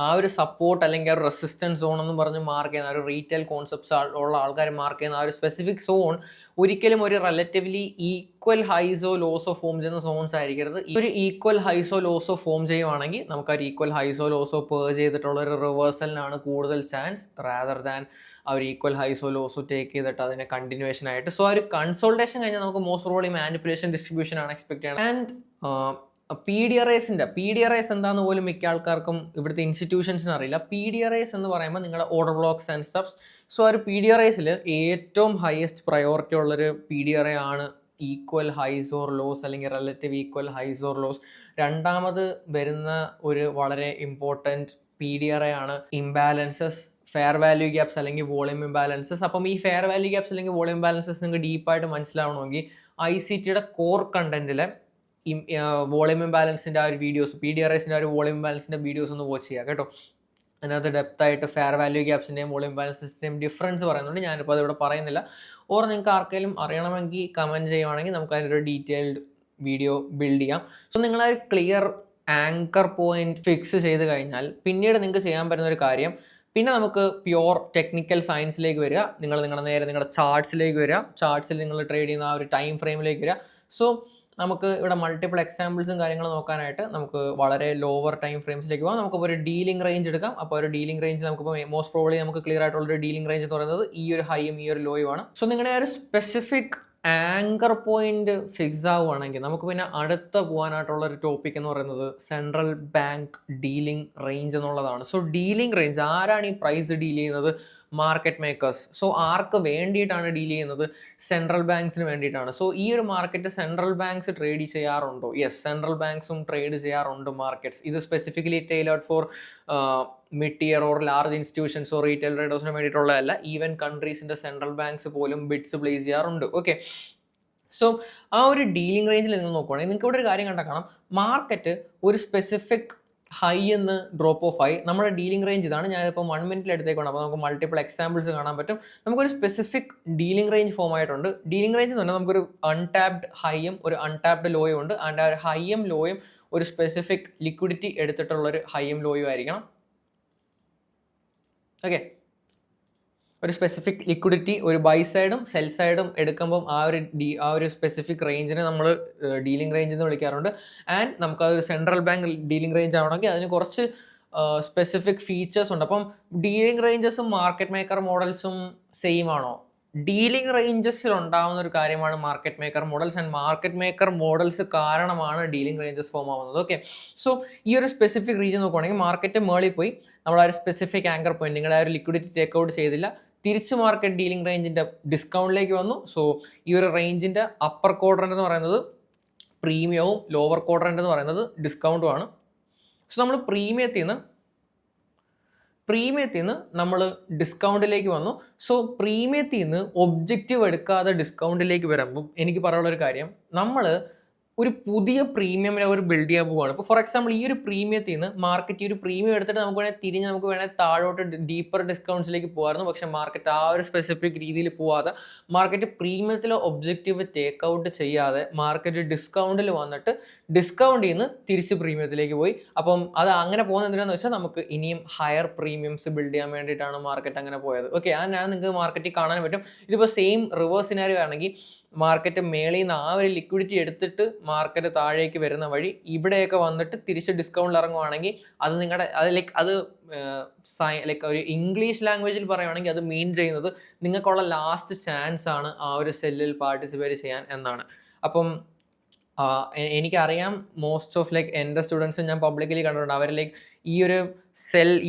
ആ ഒരു സപ്പോർട്ട് അല്ലെങ്കിൽ ആ ഒരു റെസിസ്റ്റൻസ് സോൺ എന്ന് പറഞ്ഞ് മാർക്ക് ചെയ്യുന്ന ഒരു റീറ്റെയിൽ കോൺസെപ്റ്റ്സ് ഉള്ള ആൾക്കാർ മാർക്ക് ചെയ്യുന്ന ആ ഒരു സ്പെസിഫിക് സോൺ ഒരിക്കലും ഒരു റിലേറ്റീവ്ലി ഈക്വൽ ഹൈസോ ലോസോ ഫോം ചെയ്യുന്ന സോൺസ് ആയിരിക്കരുത്. ഒരു ഈക്വൽ ഹൈസോ ലോസോ ഫോം ചെയ്യുവാണെങ്കിൽ നമുക്ക് ആ ഒരു ഈക്വൽ ഹൈസോ ലോസോ പേർജ് ചെയ്തിട്ടുള്ള ഒരു റിവേഴ്സലിനാണ് കൂടുതൽ ചാൻസ് റാദർ ദാൻ ആ ഒരു ഈക്വൽ ഹൈസോ ലോസോ ടേക്ക് ചെയ്തിട്ട് അതിനെ കണ്ടിന്യൂവേഷൻ ആയിട്ട്. സോ ആ ഒരു കൺസോൾട്ടേഷൻ കഴിഞ്ഞാൽ നമുക്ക് മോസ്റ്റ് പ്രോബബ്ലി മാനിപ്പുലേഷൻ ഡിസ്ട്രിബ്യൂഷൻ ആണ് എക്സ്പെക്ട് ചെയ്യുന്നത്. ആൻഡ് PDRAs എന്താണെന്ന് പോലും മിക്ക ആൾക്കാർക്കും ഇവിടുത്തെ ഇൻസ്റ്റിറ്റ്യൂഷൻസിന് അറിയില്ല. PDRAs എന്ന് പറയുമ്പോൾ നിങ്ങളുടെ order blocks and stuffs. So ആ ഒരു PDRAസിൽ ഏറ്റവും ഹയസ്റ്റ് പ്രയോറിറ്റി ഉള്ളൊരു PDRA ആണ് ഈക്വൽ ഹൈസ് ഓർ ലോസ് അല്ലെങ്കിൽ relative equal highs or lows. രണ്ടാമത് വരുന്ന ഒരു വളരെ ഇമ്പോർട്ടൻറ്റ് PDRA ആണ് ഇംബാലൻസസ് ഫെയർ വാല്യൂ ഗ്യാപ്സ് അല്ലെങ്കിൽ വോളിയം ഇംബാലൻസസ്. അപ്പം ഈ ഫെയർ വാല്യൂ ഗ്യാപ്സ് അല്ലെങ്കിൽ വോളിയം ഇംബാലൻസസ് നിങ്ങൾക്ക് ഡീപ്പായിട്ട് മനസ്സിലാവണമെങ്കിൽ ICTയുടെ കോർ കണ്ടന്റിലെ വോളിയം ഇംബാലൻസിൻ്റെ ആ ഒരു വീഡിയോസ്, PDRSൻ്റെ ആ ഒരു വോളിയം ഇംബാലൻസിൻ്റെ വീഡിയോസ് ഒന്ന് വാച്ച് ചെയ്യുക കേട്ടോ. അതിനകത്ത് ഡെപ്തായിട്ട് ഫെയർ വാല്യൂ ഗ്യാപ്സിൻ്റെയും വോളിയം ഇംബാലൻസിൻ്റെയും ഡിഫറൻസ് പറയുന്നുണ്ട്. ഞാനിപ്പോൾ അതിവിടെ പറയുന്നില്ല. ഓർ നിങ്ങൾക്ക് ആർക്കെങ്കിലും അറിയണമെങ്കിൽ കമൻറ്റ് ചെയ്യുവാണെങ്കിൽ നമുക്ക് അതിനൊരു ഡീറ്റെയിൽഡ് വീഡിയോ ബിൽഡ് ചെയ്യാം. സോ നിങ്ങളൊരു ക്ലിയർ ആങ്കർ പോയിന്റ് ഫിക്സ് ചെയ്ത് കഴിഞ്ഞാൽ പിന്നീട് നിങ്ങൾക്ക് ചെയ്യാൻ പറ്റുന്ന ഒരു കാര്യം, പിന്നെ നമുക്ക് പ്യുവർ ടെക്നിക്കൽ സയൻസിലേക്ക് വരിക. നിങ്ങളുടെ ചാർട്ട്സിലേക്ക് വരിക. ചാർട്ട്സിൽ നിങ്ങൾ ട്രേഡ് ചെയ്യുന്ന ആ ഒരു ടൈം ഫ്രെയിമിലേക്ക് വരിക. സോ നമുക്ക് ഇവിടെ മൾട്ടിപ്പിൾ എക്സാമ്പിൾസും കാര്യങ്ങളും നോക്കാനായിട്ട് നമുക്ക് വളരെ ലോവർ ടൈം ഫ്രെയിംസിലേക്ക് പോകാം. നമുക്കിപ്പോൾ ഒരു ഡീലിംഗ് റേഞ്ച് എടുക്കാം. അപ്പോൾ ഒരു ഡീലിംഗ് റേഞ്ച് നമുക്കിപ്പോൾ മോസ്റ്റ് പ്രോബ്ലി നമുക്ക് ക്ലിയർ ആയിട്ടുള്ളൊരു ഡീലിംഗ് റേഞ്ച് എന്ന് പറയുന്നത് ഈ ഒരു ഹൈയും ഈ ഒരു ലോയും ആണ്. സോ നിങ്ങളുടെ ആ ഒരു സ്പെസിഫിക് ആങ്കർ പോയിന്റ് ഫിക്സ് ആവുകയാണെങ്കിൽ നമുക്ക് പിന്നെ അടുത്ത പോകാനായിട്ടുള്ള ഒരു ടോപ്പിക് എന്ന് പറയുന്നത് സെൻട്രൽ ബാങ്ക് ഡീലിംഗ് റേഞ്ച് എന്നുള്ളതാണ്. സോ ഡീലിംഗ് റേഞ്ച്, ആരാണ് ഈ പ്രൈസ് ഡീൽ ചെയ്യുന്നത്? Market makers. സോ ആർക്ക് വേണ്ടിയിട്ടാണ് ഡീൽ ചെയ്യുന്നത്? സെൻട്രൽ ബാങ്ക്സിന് വേണ്ടിയിട്ടാണ്. സോ ഈ ഒരു മാർക്കറ്റ് സെൻട്രൽ ബാങ്ക്സ് ട്രേഡ് ചെയ്യാറുണ്ടോ? യെസ്, സെൻട്രൽ ബാങ്ക്സും ട്രേഡ് ചെയ്യാറുണ്ട് മാർക്കറ്റ്സ്. ഇത് specifically tailored for mid tier or large institutions or retail ട്രേഡേഴ്സിന് വേണ്ടിയിട്ടുള്ളതല്ല. ഈവൻ കൺട്രീസിൻ്റെ സെൻട്രൽ ബാങ്ക്സ് പോലും ബിഡ്സ് പ്ലേസ് ചെയ്യാറുണ്ട്. ഓക്കെ, സോ ആ ഒരു ഡീലിംഗ് റേഞ്ചിൽ നിങ്ങൾ നോക്കുകയാണെങ്കിൽ നിങ്ങൾക്ക് ഇവിടെ ഒരു കാര്യം കണ്ടാൽ കാണാം. മാർക്കറ്റ് ഒരു സ്പെസിഫിക് ഹൈ എന്ന് ഡ്രോപ്പ് ഓഫ് ആയി. നമ്മുടെ ഡീലിംഗ് റേഞ്ച് ഇതാണ്. ഞാനിപ്പോൾ 1 മിനിറ്റിൽ എടുത്തേക്കാണ്. അപ്പോൾ നമുക്ക് മൾട്ടിപ്പിൾ എക്സാമ്പിൾസ് കാണാൻ പറ്റും. നമുക്കൊരു സ്പെസിഫിക് ഡീലിംഗ് റേഞ്ച് ഫോം ആയിട്ടുണ്ട്. ഡീലിംഗ് റേഞ്ച് എന്ന് പറഞ്ഞാൽ നമുക്കൊരു അൺടാപ്ഡ് ഹൈയും ഒരു അൺടാപ്ഡ് ലോയും ഉണ്ട്. ആൻഡ് ആ ഒരു ഹൈയും ലോയും ഒരു സ്പെസിഫിക് ലിക്വിഡിറ്റി എടുത്തിട്ടുള്ളൊരു ഹൈയും ലോയും ആയിരിക്കണം. ഓക്കെ, ഒരു സ്പെസിഫിക് ലിക്വിഡിറ്റി ഒരു ബൈ സൈഡും സെൽ സൈഡും എടുക്കുമ്പം ആ ഒരു സ്പെസിഫിക് റേഞ്ചിനെ നമ്മൾ ഡീലിംഗ് റേഞ്ച് എന്ന് വിളിക്കാറുണ്ട്. ആൻഡ് നമുക്കതൊരു സെൻട്രൽ ബാങ്ക് ഡീലിംഗ് റേഞ്ച് ആവണമെങ്കിൽ അതിന് കുറച്ച് സ്പെസിഫിക് ഫീച്ചേഴ്സ് ഉണ്ട്. അപ്പം ഡീലിംഗ് റേഞ്ചസും മാർക്കറ്റ് മേക്കർ മോഡൽസും സെയിം ആണോ? ഡീലിംഗ് റേഞ്ചസിൽ ഉണ്ടാകുന്ന ഒരു കാര്യമാണ് market maker models. And market maker models കാരണമാണ് ഡീലിംഗ് റേഞ്ചസ് ഫോം ആവുന്നത്. ഓക്കെ, സോ ഈ ഒരു സ്പെസിഫിക് റീജിയൻ നോക്കുകയാണെങ്കിൽ മാർക്കറ്റ് മേളിൽ പോയി നമ്മൾ ആ ഒരു സ്പെസിഫിക് ആങ്കർ പോയിന്റ്, നിങ്ങളുടെ ആ ഒരു ലിക്വിഡിറ്റി ടേക്ക് ഔട്ട് ചെയ്തില്ല, തിരിച്ച് മാർക്കറ്റ് ഡീലിംഗ് റേഞ്ചിൻ്റെ ഡിസ്കൗണ്ടിലേക്ക് വന്നു. സോ ഈ ഒരു റേഞ്ചിൻ്റെ അപ്പർ ക്വാഡ്രൻ്റ് എന്ന് പറയുന്നത് പ്രീമിയവും ലോവർ ക്വാഡ്രൻ്റ് എന്ന് പറയുന്നത് ഡിസ്കൗണ്ടുമാണ്. സോ നമ്മൾ പ്രീമിയത്തിൽ നിന്ന് നമ്മൾ ഡിസ്കൗണ്ടിലേക്ക് വന്നു. സോ പ്രീമിയത്തിൽ നിന്ന് ഒബ്ജക്റ്റീവ് എടുക്കാതെ ഡിസ്കൗണ്ടിലേക്ക് വരുമ്പം എനിക്ക് പറയാനുള്ളൊരു കാര്യം, നമ്മൾ ഒരു പുതിയ പ്രീമിയം ലെവൽ ബിൽഡ് ചെയ്യാൻ പോവുകയാണ്. ഇപ്പോൾ ഫോർ എക്സാമ്പിൾ ഈ ഒരു പ്രീമിയത്തിൽ നിന്ന് മാർക്കറ്റ് ഈ ഒരു പ്രീമിയം എടുത്തിട്ട് നമുക്ക് വേണമെങ്കിൽ താഴോട്ട് ഡീപ്പർ ഡിസ്കൗണ്ട്സിലേക്ക് പോകാമായിരുന്നു. പക്ഷേ മാർക്കറ്റ് ആ ഒരു സ്പെസിഫിക് രീതിയിൽ പോവാതെ മാർക്കറ്റ് പ്രീമിയത്തിലെ ഒബ്ജക്റ്റീവ് ടേക്ക് ഔട്ട് ചെയ്യാതെ മാർക്കറ്റ് ഡിസ്കൗണ്ടിൽ വന്നിട്ട് ഡിസ്കൗണ്ടിൽ നിന്ന് തിരിച്ച് പ്രീമിയത്തിലേക്ക് പോയി. അപ്പം അത് അങ്ങനെ പോകുന്നത് എന്തിനാന്ന് വെച്ചാൽ നമുക്ക് ഇനിയും ഹയർ പ്രീമിയംസ് ബിൽഡ് ചെയ്യാൻ വേണ്ടിയിട്ടാണ് മാർക്കറ്റ് അങ്ങനെ പോയത്. ഓക്കെ, അതിനാണ് നിങ്ങൾക്ക് മാർക്കറ്റിൽ കാണാൻ പറ്റും. ഇതിപ്പോൾ സെയിം റിവേഴ്സ് സിനാരിയോ ആണെങ്കിൽ മാർക്കറ്റ് മേളിൽ നിന്ന് ആ ഒരു ലിക്വിഡിറ്റി എടുത്തിട്ട് മാർക്കറ്റ് താഴേക്ക് വരുന്ന വഴി ഇവിടെയൊക്കെ വന്നിട്ട് തിരിച്ച് ഡിസ്കൗണ്ടിൽ ഇറങ്ങുവാണെങ്കിൽ അത് നിങ്ങളുടെ ലൈക്ക് ഒരു ഇംഗ്ലീഷ് ലാംഗ്വേജിൽ പറയുവാണെങ്കിൽ അത് മീൻ ചെയ്യുന്നത് നിങ്ങൾക്കുള്ള ലാസ്റ്റ് ചാൻസ് ആണ് ആ ഒരു സെല്ലിൽ പാർട്ടിസിപ്പേറ്റ് ചെയ്യാൻ എന്നാണ്. അപ്പം എനിക്കറിയാം മോസ്റ്റ് ഓഫ് എൻ്റെ സ്റ്റുഡൻസ് ഞാൻ പബ്ലിക്കലി കണ്ടിട്ടുണ്ട്. അവർ ഈ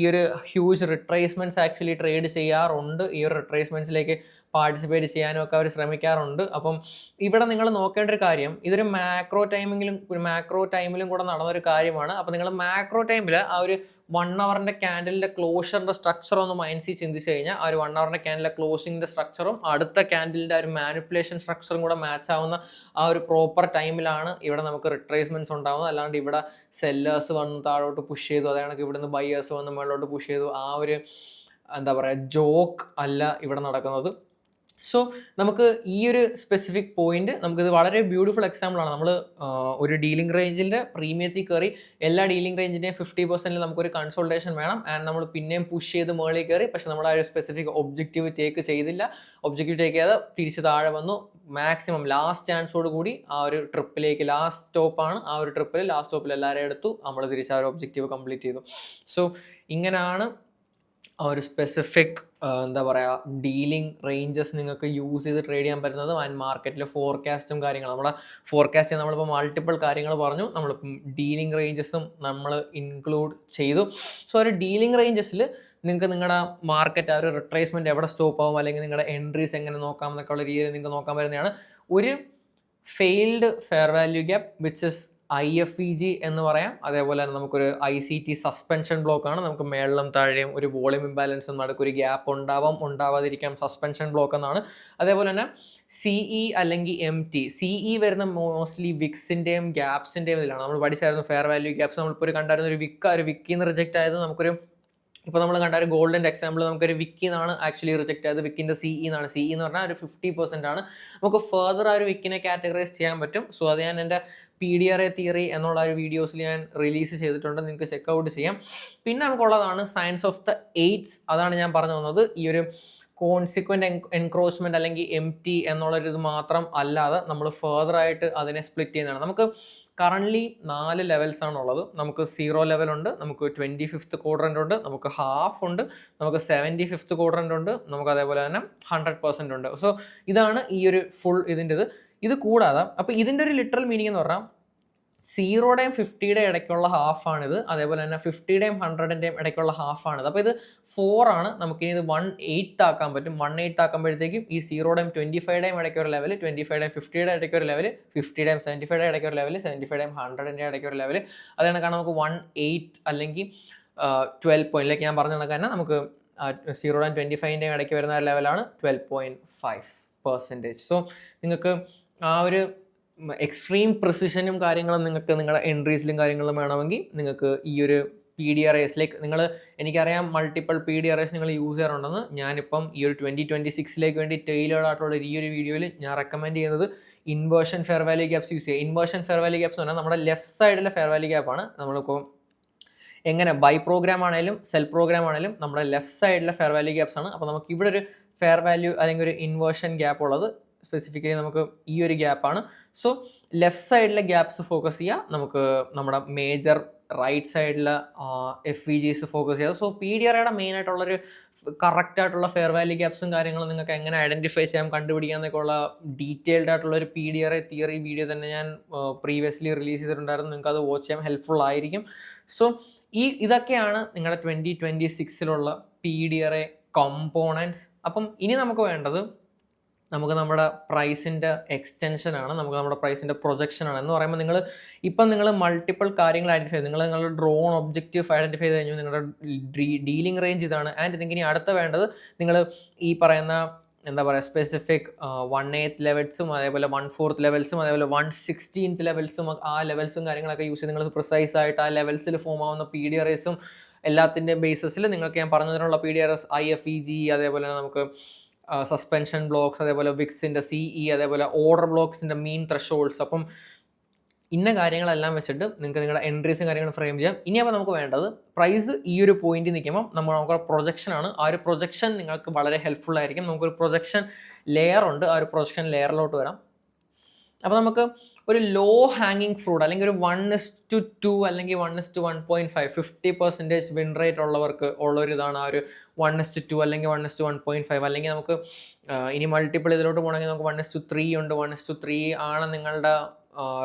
ഒരു ഹ്യൂജ് റിട്രേസ്മെൻറ്റ്സ് ആക്ച്വലി ട്രേഡ് ചെയ്യാറുണ്ട്. ഈ ഒരു റിട്രേസ്മെൻറ്റ്സിലേക്ക് പാർട്ടിസിപ്പേറ്റ് ചെയ്യാനും ഒക്കെ അവർ ശ്രമിക്കാറുണ്ട്. അപ്പം ഇവിടെ നിങ്ങൾ നോക്കേണ്ട ഒരു കാര്യം, ഇതൊരു മാക്രോ ടൈമിലും കൂടെ നടന്നൊരു കാര്യമാണ്. അപ്പോൾ നിങ്ങൾ മാക്രോ ടൈമിൽ ആ ഒരു 1 ഹവറിൻ്റെ ക്യാൻഡലിൻ്റെ ക്ലോഷറിൻ്റെ സ്ട്രക്ചർ ഒന്ന് മൈൻഡ്സിൽ ചിന്തിച്ച് കഴിഞ്ഞാൽ ആ ഒരു 1 ഹവറിൻ്റെ ക്യാൻഡലിലെ ക്ലോസിങ്ങിൻ്റെ സ്ട്രക്ചറും അടുത്ത ക്യാൻഡലിൻ്റെ ആ ഒരു മാനിപ്പുലേഷൻ സ്ട്രക്ചറും കൂടെ മാച്ച് ആവുന്ന ആ ഒരു പ്രോപ്പർ ടൈമിലാണ് ഇവിടെ നമുക്ക് റിട്രേസ്മെൻറ്റ്സ് ഉണ്ടാകുന്നത്. അല്ലാണ്ട് ഇവിടെ സെല്ലേഴ്സ് വന്ന് താഴോട്ട് പുഷ് ചെയ്തു, അതായത് ഇവിടുന്ന് ബയേഴ്സ് വന്ന് മുകളിലോട്ട് പുഷ് ചെയ്തു, ആ ഒരു എന്താ പറയുക ജോക്ക് അല്ല ഇവിടെ നടക്കുന്നത്. സോ നമുക്ക് ഈ ഒരു സ്പെസിഫിക് പോയിന്റ് നമുക്കിത് വളരെ ബ്യൂട്ടിഫുൾ എക്സാമ്പിളാണ്. നമ്മൾ ഒരു ഡീലിംഗ് റേഞ്ചിൻ്റെ പ്രീമിയത്തിൽ കയറി എല്ലാ ഡീലിംഗ് റേഞ്ചിൻ്റെയും 50% നമുക്കൊരു കൺസോൾട്ടേഷൻ വേണം. ആൻഡ് നമ്മൾ പിന്നെയും പുഷ് ചെയ്ത് മുകളിൽ കയറി, പക്ഷെ നമ്മൾ ആ ഒരു സ്പെസിഫിക് ഒബ്ജക്റ്റീവ് ടേക്ക് ചെയ്തില്ല. ഒബ്ജക്റ്റീവ് ടേക്ക് ചെയ്ത് തിരിച്ച് താഴെ വന്നു. മാക്സിമം ലാസ്റ്റ് ചാൻസോട് കൂടി ആ ഒരു ട്രിപ്പിലേക്ക് ലാസ്റ്റ് സ്റ്റോപ്പാണ്. ആ ഒരു ലാസ്റ്റ് സ്റ്റോപ്പിൽ എല്ലാവരും എടുത്തു, നമ്മൾ തിരിച്ച് ആ ഒരു ഒബ്ജക്റ്റീവ് കംപ്ലീറ്റ് ചെയ്തു. സോ ഇങ്ങനെയാണ് ആ ഒരു സ്പെസിഫിക് എന്താ പറയുക ഡീലിംഗ് റേഞ്ചസ് നിങ്ങൾക്ക് യൂസ് ചെയ്ത് ട്രേഡ് ചെയ്യാൻ പറ്റുന്നത്. ആൻഡ് മാർക്കറ്റിൽ ഫോർകാസ്റ്റും കാര്യങ്ങളും നമ്മുടെ ഫോർകാസ്റ്റ് നമ്മളിപ്പോൾ മൾട്ടിപ്പിൾ കാര്യങ്ങൾ പറഞ്ഞു. നമ്മളിപ്പം ഡീലിംഗ് റേഞ്ചസും നമ്മൾ ഇൻക്ലൂഡ് ചെയ്തു. സോ ഒരു ഡീലിംഗ് റേഞ്ചസിൽ നിങ്ങൾക്ക് നിങ്ങളുടെ മാർക്കറ്റ് ആ ഒരു റിട്രേസ്മെൻറ്റ് എവിടെ സ്റ്റോപ്പ് ആവും, അല്ലെങ്കിൽ നിങ്ങളുടെ എൻട്രീസ് എങ്ങനെ നോക്കാം എന്നൊക്കെ ഉള്ള രീതിയിൽ നിങ്ങൾക്ക് നോക്കാൻ പറ്റുന്നതാണ്. ഒരു failed fair value gap which is IFEG എന്ന് പറയാം. അതേപോലെ തന്നെ നമുക്കൊരു ICT സസ്പെൻഷൻ ബ്ലോക്കാണ്. നമുക്ക് മേളിലും താഴെയും ഒരു വോളിയം ഇംബാലൻസ് നടുക്കൊരു ഗ്യാപ്പ് ഉണ്ടാവാതിരിക്കാം സസ്പെൻഷൻ ബ്ലോക്ക് എന്നാണ്. അതേപോലെ തന്നെ CE അല്ലെങ്കിൽ MT. CE വരുന്ന മോസ്റ്റ്ലി വിക്സിൻ്റെയും ഗ്യാപ്സിൻ്റെയും ഇതിലാണ്. നമ്മൾ പഠിച്ചായിരുന്നു ഫെയർ വാല്യൂ ഗ്യാപ്സ്. നമ്മളിപ്പോൾ കണ്ടായിരുന്ന ഒരു വിക്കിൽ നിന്ന് റിജക്റ്റ് ആയത് നമുക്കൊരു ഇപ്പോൾ നമ്മൾ കണ്ട ഒരു ഗോൾഡിൻ്റെ എക്സാമ്പിൾ നമുക്കൊരു വിക്കി എന്നാണ് ആക്ച്വലി റിജക്റ്റ് ആയത്. വിക്കിൻ്റെ CE എന്നാണ്. CE എന്ന് പറഞ്ഞാൽ ഒരു 50% ആണ്. നമുക്ക് ഫർദർ ആ ഒരു വിക്കിനെ കാറ്റഗറൈസ് ചെയ്യാൻ പറ്റും. സോ അത് ഞാൻ എൻ്റെ PDRA തിയറി എന്നുള്ള ഒരു വീഡിയോസിൽ ഞാൻ റിലീസ് ചെയ്തിട്ടുണ്ട്. നിങ്ങൾക്ക് ചെക്കൗട്ട് ചെയ്യാം. പിന്നെ നമുക്കുള്ളതാണ് സയൻസ് ഓഫ് ദ എയ്റ്റ്സ്. അതാണ് ഞാൻ പറഞ്ഞു തന്നത്. ഈ ഒരു കോൺസിക്വൻ്റ് എൻക്രോച്ച്മെൻറ്റ് അല്ലെങ്കിൽ MT എന്നുള്ളൊരു ഇത് മാത്രം അല്ലാതെ നമ്മൾ ഫർദർ ആയിട്ട് അതിനെ സ്പ്ലിറ്റ് ചെയ്യുന്നതാണ്. നമുക്ക് കറൻ്റ്ലി 4 ലെവൽസ് ആണുള്ളത്. നമുക്ക് 0 ലെവലുണ്ട്, നമുക്ക് 25th ക്വാഡ്രൻ്റ് ഉണ്ട്, നമുക്ക് ഹാഫ് ഉണ്ട്, നമുക്ക് 75th ക്വാഡ്രൻ്റ് ഉണ്ട്, നമുക്ക് അതേപോലെ തന്നെ 100% ഉണ്ട്. സോ ഇതാണ് ഈ ഒരു ഫുൾ ഇതിൻ്റെത്. ഇത് കൂടാതെ അപ്പോൾ ഇതിൻ്റെ ഒരു ലിറ്ററൽ മീനിങ് എന്ന് പറഞ്ഞാൽ 0യുടെയും 50യുടെയും ഇടയ്ക്കുള്ള ഹാഫാണിത്. അതേപോലെ തന്നെ 50യുടെയും 100ൻ്റെയും ഇടയ്ക്കുള്ള ഹാഫാണിത്. അപ്പോൾ ഇത് 4 ആണ്. നമുക്കിനി ഇത് 1/8 ആക്കാൻ പറ്റും. 1/8 ആക്കുമ്പോഴത്തേക്കും ഈ 0യുടെയും 25യുടെയും ഇടയ്ക്കൊരു ലെവൽ, 25യുടെയും 50യുടെ ഇടയ്ക്കൊരു ലെവൽ, 50യുടെയും 75യുടെ ഇടയ്ക്കൊരു ലെവൽ, 75യുടെയും 100ൻ്റെ ഇടയ്ക്കൊരു ലെവൽ. അതാണ് കാരണം നമുക്ക് 1/8 അല്ലെങ്കിൽ 12 പോയിന്റ്. ലൈക്ക് ഞാൻ പറഞ്ഞ കണക്ക് തന്നെ നമുക്ക് 0യുടെയും 25ൻ്റെയും ഇടയ്ക്ക് വരുന്ന ഒരു ലെവലാണ് 12.5%. സോ നിങ്ങൾക്ക് ആ ഒരു എക്സ്ട്രീം പ്രിസിഷനും കാര്യങ്ങളും നിങ്ങൾക്ക് നിങ്ങളുടെ എൻട്രീസിലും കാര്യങ്ങളും വേണമെങ്കിൽ നിങ്ങൾക്ക് ഈ ഒരു PDRAs ലൈക്ക് എനിക്കറിയാം മൾട്ടിപ്പിൾ PDRAs നിങ്ങൾ യൂസ് ചെയ്യാറുണ്ടെന്ന്. ഞാനിപ്പം ഈ ഒരു 2026 വേണ്ടി ടൈലേർഡ് ആയിട്ടുള്ള ഈ ഒരു വീഡിയോയിൽ ഞാൻ റെക്കമെൻഡ് ചെയ്യുന്നത് inversion fair value gaps use ചെയ്യുക. ഇൻവേർഷൻ ഫെയർ വാല്യൂ ഗ്യാപ്സ് എന്ന് പറഞ്ഞാൽ നമ്മുടെ ലെഫ്റ്റ് സൈഡിലെ ഫെയർ വാല്യൂ ഗ്യാപ്പാണ്. നമ്മളിപ്പോൾ എങ്ങനെ ബൈ പ്രോഗ്രാം ആണെങ്കിലും സെൽ പ്രോഗ്രാം ആണെങ്കിലും നമ്മുടെ ലെഫ്റ്റ് സൈഡിലെ ഫെയർ വാല്യൂ ഗ്യാപ്സ് ആണ്. അപ്പോൾ നമുക്ക് ഇവിടെ ഒരു ഫെയർ വാല്യൂ അല്ലെങ്കിൽ ഒരു ഇൻവേർഷൻ ഗ്യാപ്പ് ഉള്ളത് സ്പെസിഫിക്കലി നമുക്ക് ഈ ഒരു ഗ്യാപ്പാണ്. സോ ലെഫ്റ്റ് സൈഡിലെ ഗ്യാപ്സ് ഫോക്കസ് ചെയ്യുക. നമുക്ക് നമ്മുടെ മേജർ റൈറ്റ് സൈഡിലെ FVGs ഫോക്കസ് ചെയ്യുക. സോ PDRAയുടെ മെയിൻ ആയിട്ടുള്ളൊരു കറക്റ്റ് ആയിട്ടുള്ള ഫെയർ വാല്യൂ ഗ്യാപ്സും കാര്യങ്ങളും നിങ്ങൾക്ക് എങ്ങനെ ഐഡൻറ്റിഫൈ ചെയ്യാം, കണ്ടുപിടിക്കാം എന്നൊക്കെയുള്ള ഡീറ്റെയിൽഡ് ആയിട്ടുള്ളൊരു PDRA തിയറി വീഡിയോ തന്നെ ഞാൻ പ്രീവിയസ്ലി റിലീസ് ചെയ്തിട്ടുണ്ടായിരുന്നു. നിങ്ങൾക്ക് അത് വാച്ച് ചെയ്യാൻ ഹെൽപ്ഫുൾ ആയിരിക്കും. സോ ഇതൊക്കെയാണ് നിങ്ങളുടെ 2026 PDRA കോമ്പോണൻറ്റ്സ്. അപ്പം ഇനി നമുക്ക് വേണ്ടത് നമുക്ക് നമ്മുടെ പ്രൈസിൻ്റെ എക്സ്റ്റൻഷനാണ്, നമുക്ക് നമ്മുടെ പ്രൈസിൻ്റെ പ്രൊജക്ഷനാണ്. എന്ന് പറയുമ്പോൾ നിങ്ങൾ മൾട്ടിപ്പിൾ കാര്യങ്ങൾ ഐഡൻറ്റിഫൈ ചെയ്ത് നിങ്ങളുടെ ഡ്രോൺ ഒബ്ജക്റ്റീവ് ഐഡൻറ്റിഫൈ ചെയ്ത് കഴിഞ്ഞു, നിങ്ങളുടെ ഡീലിംഗ് റേഞ്ച് ഇതാണ്. ആൻഡ് നിങ്ങൾക്ക് ഇനി അടുത്ത വേണ്ടത് നിങ്ങൾ ഈ പറയുന്ന എന്താ പറയുക സ്പെസിഫിക് 1/8 ലെവൽസും അതേപോലെ 1/4 ലെവൽസും അതേപോലെ 1/16 ലെവൽസും ആ ലെവൽസും കാര്യങ്ങളൊക്കെ യൂസ് ചെയ്ത് നിങ്ങൾ പ്രിസൈസ് ആയിട്ട് ആ ലെവൽസിൽ ഫോം ആവുന്ന PDRAസും എല്ലാത്തിൻ്റെ ബേസിസിൽ നിങ്ങൾക്ക് ഞാൻ പറഞ്ഞതിനുള്ള PDRAs IFEG, അതേപോലെ തന്നെ നമുക്ക് സസ്പെൻഷൻ ബ്ലോക്സ്, അതേപോലെ വിക്സിൻ്റെ CE, അതേപോലെ ഓർഡർ ബ്ലോക്സിൻ്റെ മീൻ ത്രഷോൾഡ്സ്. അപ്പം ഇന്ന കാര്യങ്ങളെല്ലാം വെച്ചിട്ട് നിങ്ങൾക്ക് നിങ്ങളുടെ എൻട്രീസും കാര്യങ്ങളും ഫ്രെയിം ചെയ്യാം. ഇനി അപ്പോൾ നമുക്ക് വേണ്ടത് പ്രൈസ് ഈ ഒരു പോയിന്റിൽ നിൽക്കുമ്പോൾ നമുക്കൊരു പ്രൊജക്ഷനാണ്. ആ ഒരു പ്രൊജക്ഷൻ നിങ്ങൾക്ക് വളരെ ഹെൽപ്ഫുൾ ആയിരിക്കും. നമുക്കൊരു പ്രൊജക്ഷൻ ലെയർ ഉണ്ട്. ആ ഒരു പ്രൊജക്ഷൻ ലെയറിലോട്ട് വരാം. അപ്പോൾ നമുക്ക് ഒരു ലോ ഹാങ്ങിങ് ഫ്രൂട്ട് അല്ലെങ്കിൽ ഒരു 1:2 അല്ലെങ്കിൽ 1:1.5 50% വിൻ റേറ്റ് ഉള്ളവർക്ക് ഉള്ളൊരിതാണ് ആ ഒരു 1:2 അല്ലെങ്കിൽ 1:1.5. അല്ലെങ്കിൽ നമുക്ക് ഇനി മൾട്ടിപ്പിൾ ഇതിലോട്ട് പോകണമെങ്കിൽ നമുക്ക് 1:3 ഉണ്ട്. 1:3 ആണ് നിങ്ങളുടെ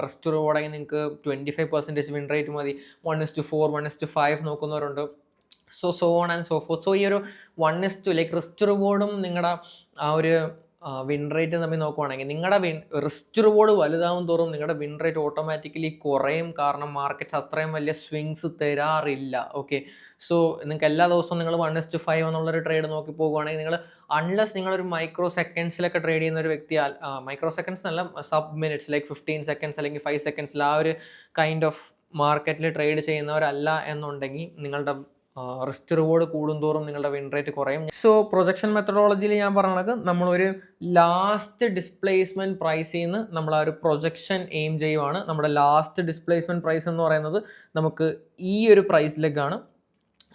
റിസ്ക് റിവാർഡെങ്കിൽ നിങ്ങൾക്ക് 25% വിൻ റേറ്റ് മതി. 1:4 1:5 നോക്കുന്നവരുണ്ട്. So on and so forth. So ഈ ഒരു 1:2 ലൈക്ക് റിസ്ക് റിവാർഡും നിങ്ങളുടെ ആ ഒരു വിൻ റേറ്റ് തമ്മിൽ നോക്കുവാണെങ്കിൽ നിങ്ങളുടെ റിസ്ക് റിവാർഡ് വലുതാവും തോറും നിങ്ങളുടെ വിൻ റേറ്റ് ഓട്ടോമാറ്റിക്കലി കുറയും. കാരണം മാർക്കറ്റ് അത്രയും വലിയ സ്വിങ്സ് തരാറില്ല. ഓക്കെ, സോ നിങ്ങൾക്ക് എല്ലാ ദിവസവും നിങ്ങൾ 1:5 എന്നുള്ളൊരു ട്രേഡ് നോക്കി പോകുകയാണെങ്കിൽ നിങ്ങൾ അൺലെസ് നിങ്ങളൊരു മൈക്രോ സെക്കൻഡ്സിലൊക്കെ ട്രേഡ് ചെയ്യുന്ന ഒരു വ്യക്തി, മൈക്രോ സെക്കൻഡ്സ് അല്ല സബ് മിനിറ്റ്സ് ലൈക്ക് 15 സെക്കൻഡ്സ് അല്ലെങ്കിൽ 5 സെക്കൻഡ്സിൽ ആ ഒരു കൈൻഡ് ഓഫ് മാർക്കറ്റിൽ ട്രേഡ് ചെയ്യുന്നവരല്ല എന്നുണ്ടെങ്കിൽ നിങ്ങളുടെ റിസ്ക് റിവാർഡ് കൂടുന്തോറും നിങ്ങളുടെ വിൻ റേറ്റ് കുറയും. സോ പ്രൊജക്ഷൻ മെത്തഡോളജിയിൽ ഞാൻ പറഞ്ഞത് നമ്മളൊരു ലാസ്റ്റ് ഡിസ്പ്ലേസ്മെൻറ്റ് പ്രൈസിൽ നിന്ന് നമ്മൾ ആ ഒരു പ്രൊജക്ഷൻ എയിം ചെയ്യുവാണ്. നമ്മുടെ ലാസ്റ്റ് ഡിസ്പ്ലേസ്മെൻറ്റ് പ്രൈസ് എന്ന് പറയുന്നത് നമുക്ക് ഈ ഒരു പ്രൈസിലേക്കാണ്.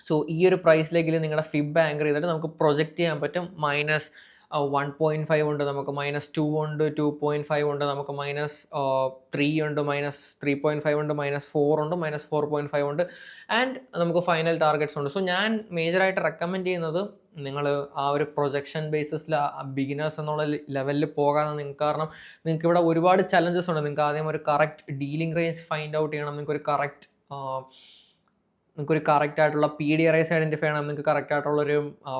സോ ഈ ഒരു പ്രൈസിലേക്ക് നിങ്ങളുടെ ഫിബ് ആങ്കർ ചെയ്തിട്ട് നമുക്ക് പ്രൊജക്റ്റ് ചെയ്യാൻ പറ്റും. -1.5 ഉണ്ട്, നമുക്ക് -2 ഉണ്ട്, 2.5 ഉണ്ട്, നമുക്ക് -3 ഉണ്ട്, -3.5 ഉണ്ട്, -4 ഉണ്ട്, -4.5 ഉണ്ട്, ആൻഡ് നമുക്ക് ഫൈനൽ ടാർഗറ്റ്സ് ഉണ്ട്. സോ ഞാൻ മേജറായിട്ട് റെക്കമെൻഡ് ചെയ്യുന്നത് നിങ്ങൾ ആ ഒരു പ്രൊജക്ഷൻ ബേസിസിൽ ബിഗിനേഴ്സ് എന്നുള്ള ലെവലിൽ പോകാതെ നിങ്ങൾക്ക്, കാരണം നിങ്ങൾക്ക് ഇവിടെ ഒരുപാട് ചലഞ്ചസ് ഉണ്ട്. നിങ്ങൾക്ക് ആദ്യം ഒരു correct dealing range find out ചെയ്യണം. നിങ്ങൾക്ക് ഒരു കറക്റ്റ് നിങ്ങൾക്കൊരു കറക്റ്റ് ആയിട്ടുള്ള PDRIs ഐഡൻറ്റിഫൈ ചെയ്യണം, നിങ്ങൾക്ക് കറക്റ്റ് ആയിട്ടുള്ളൊരു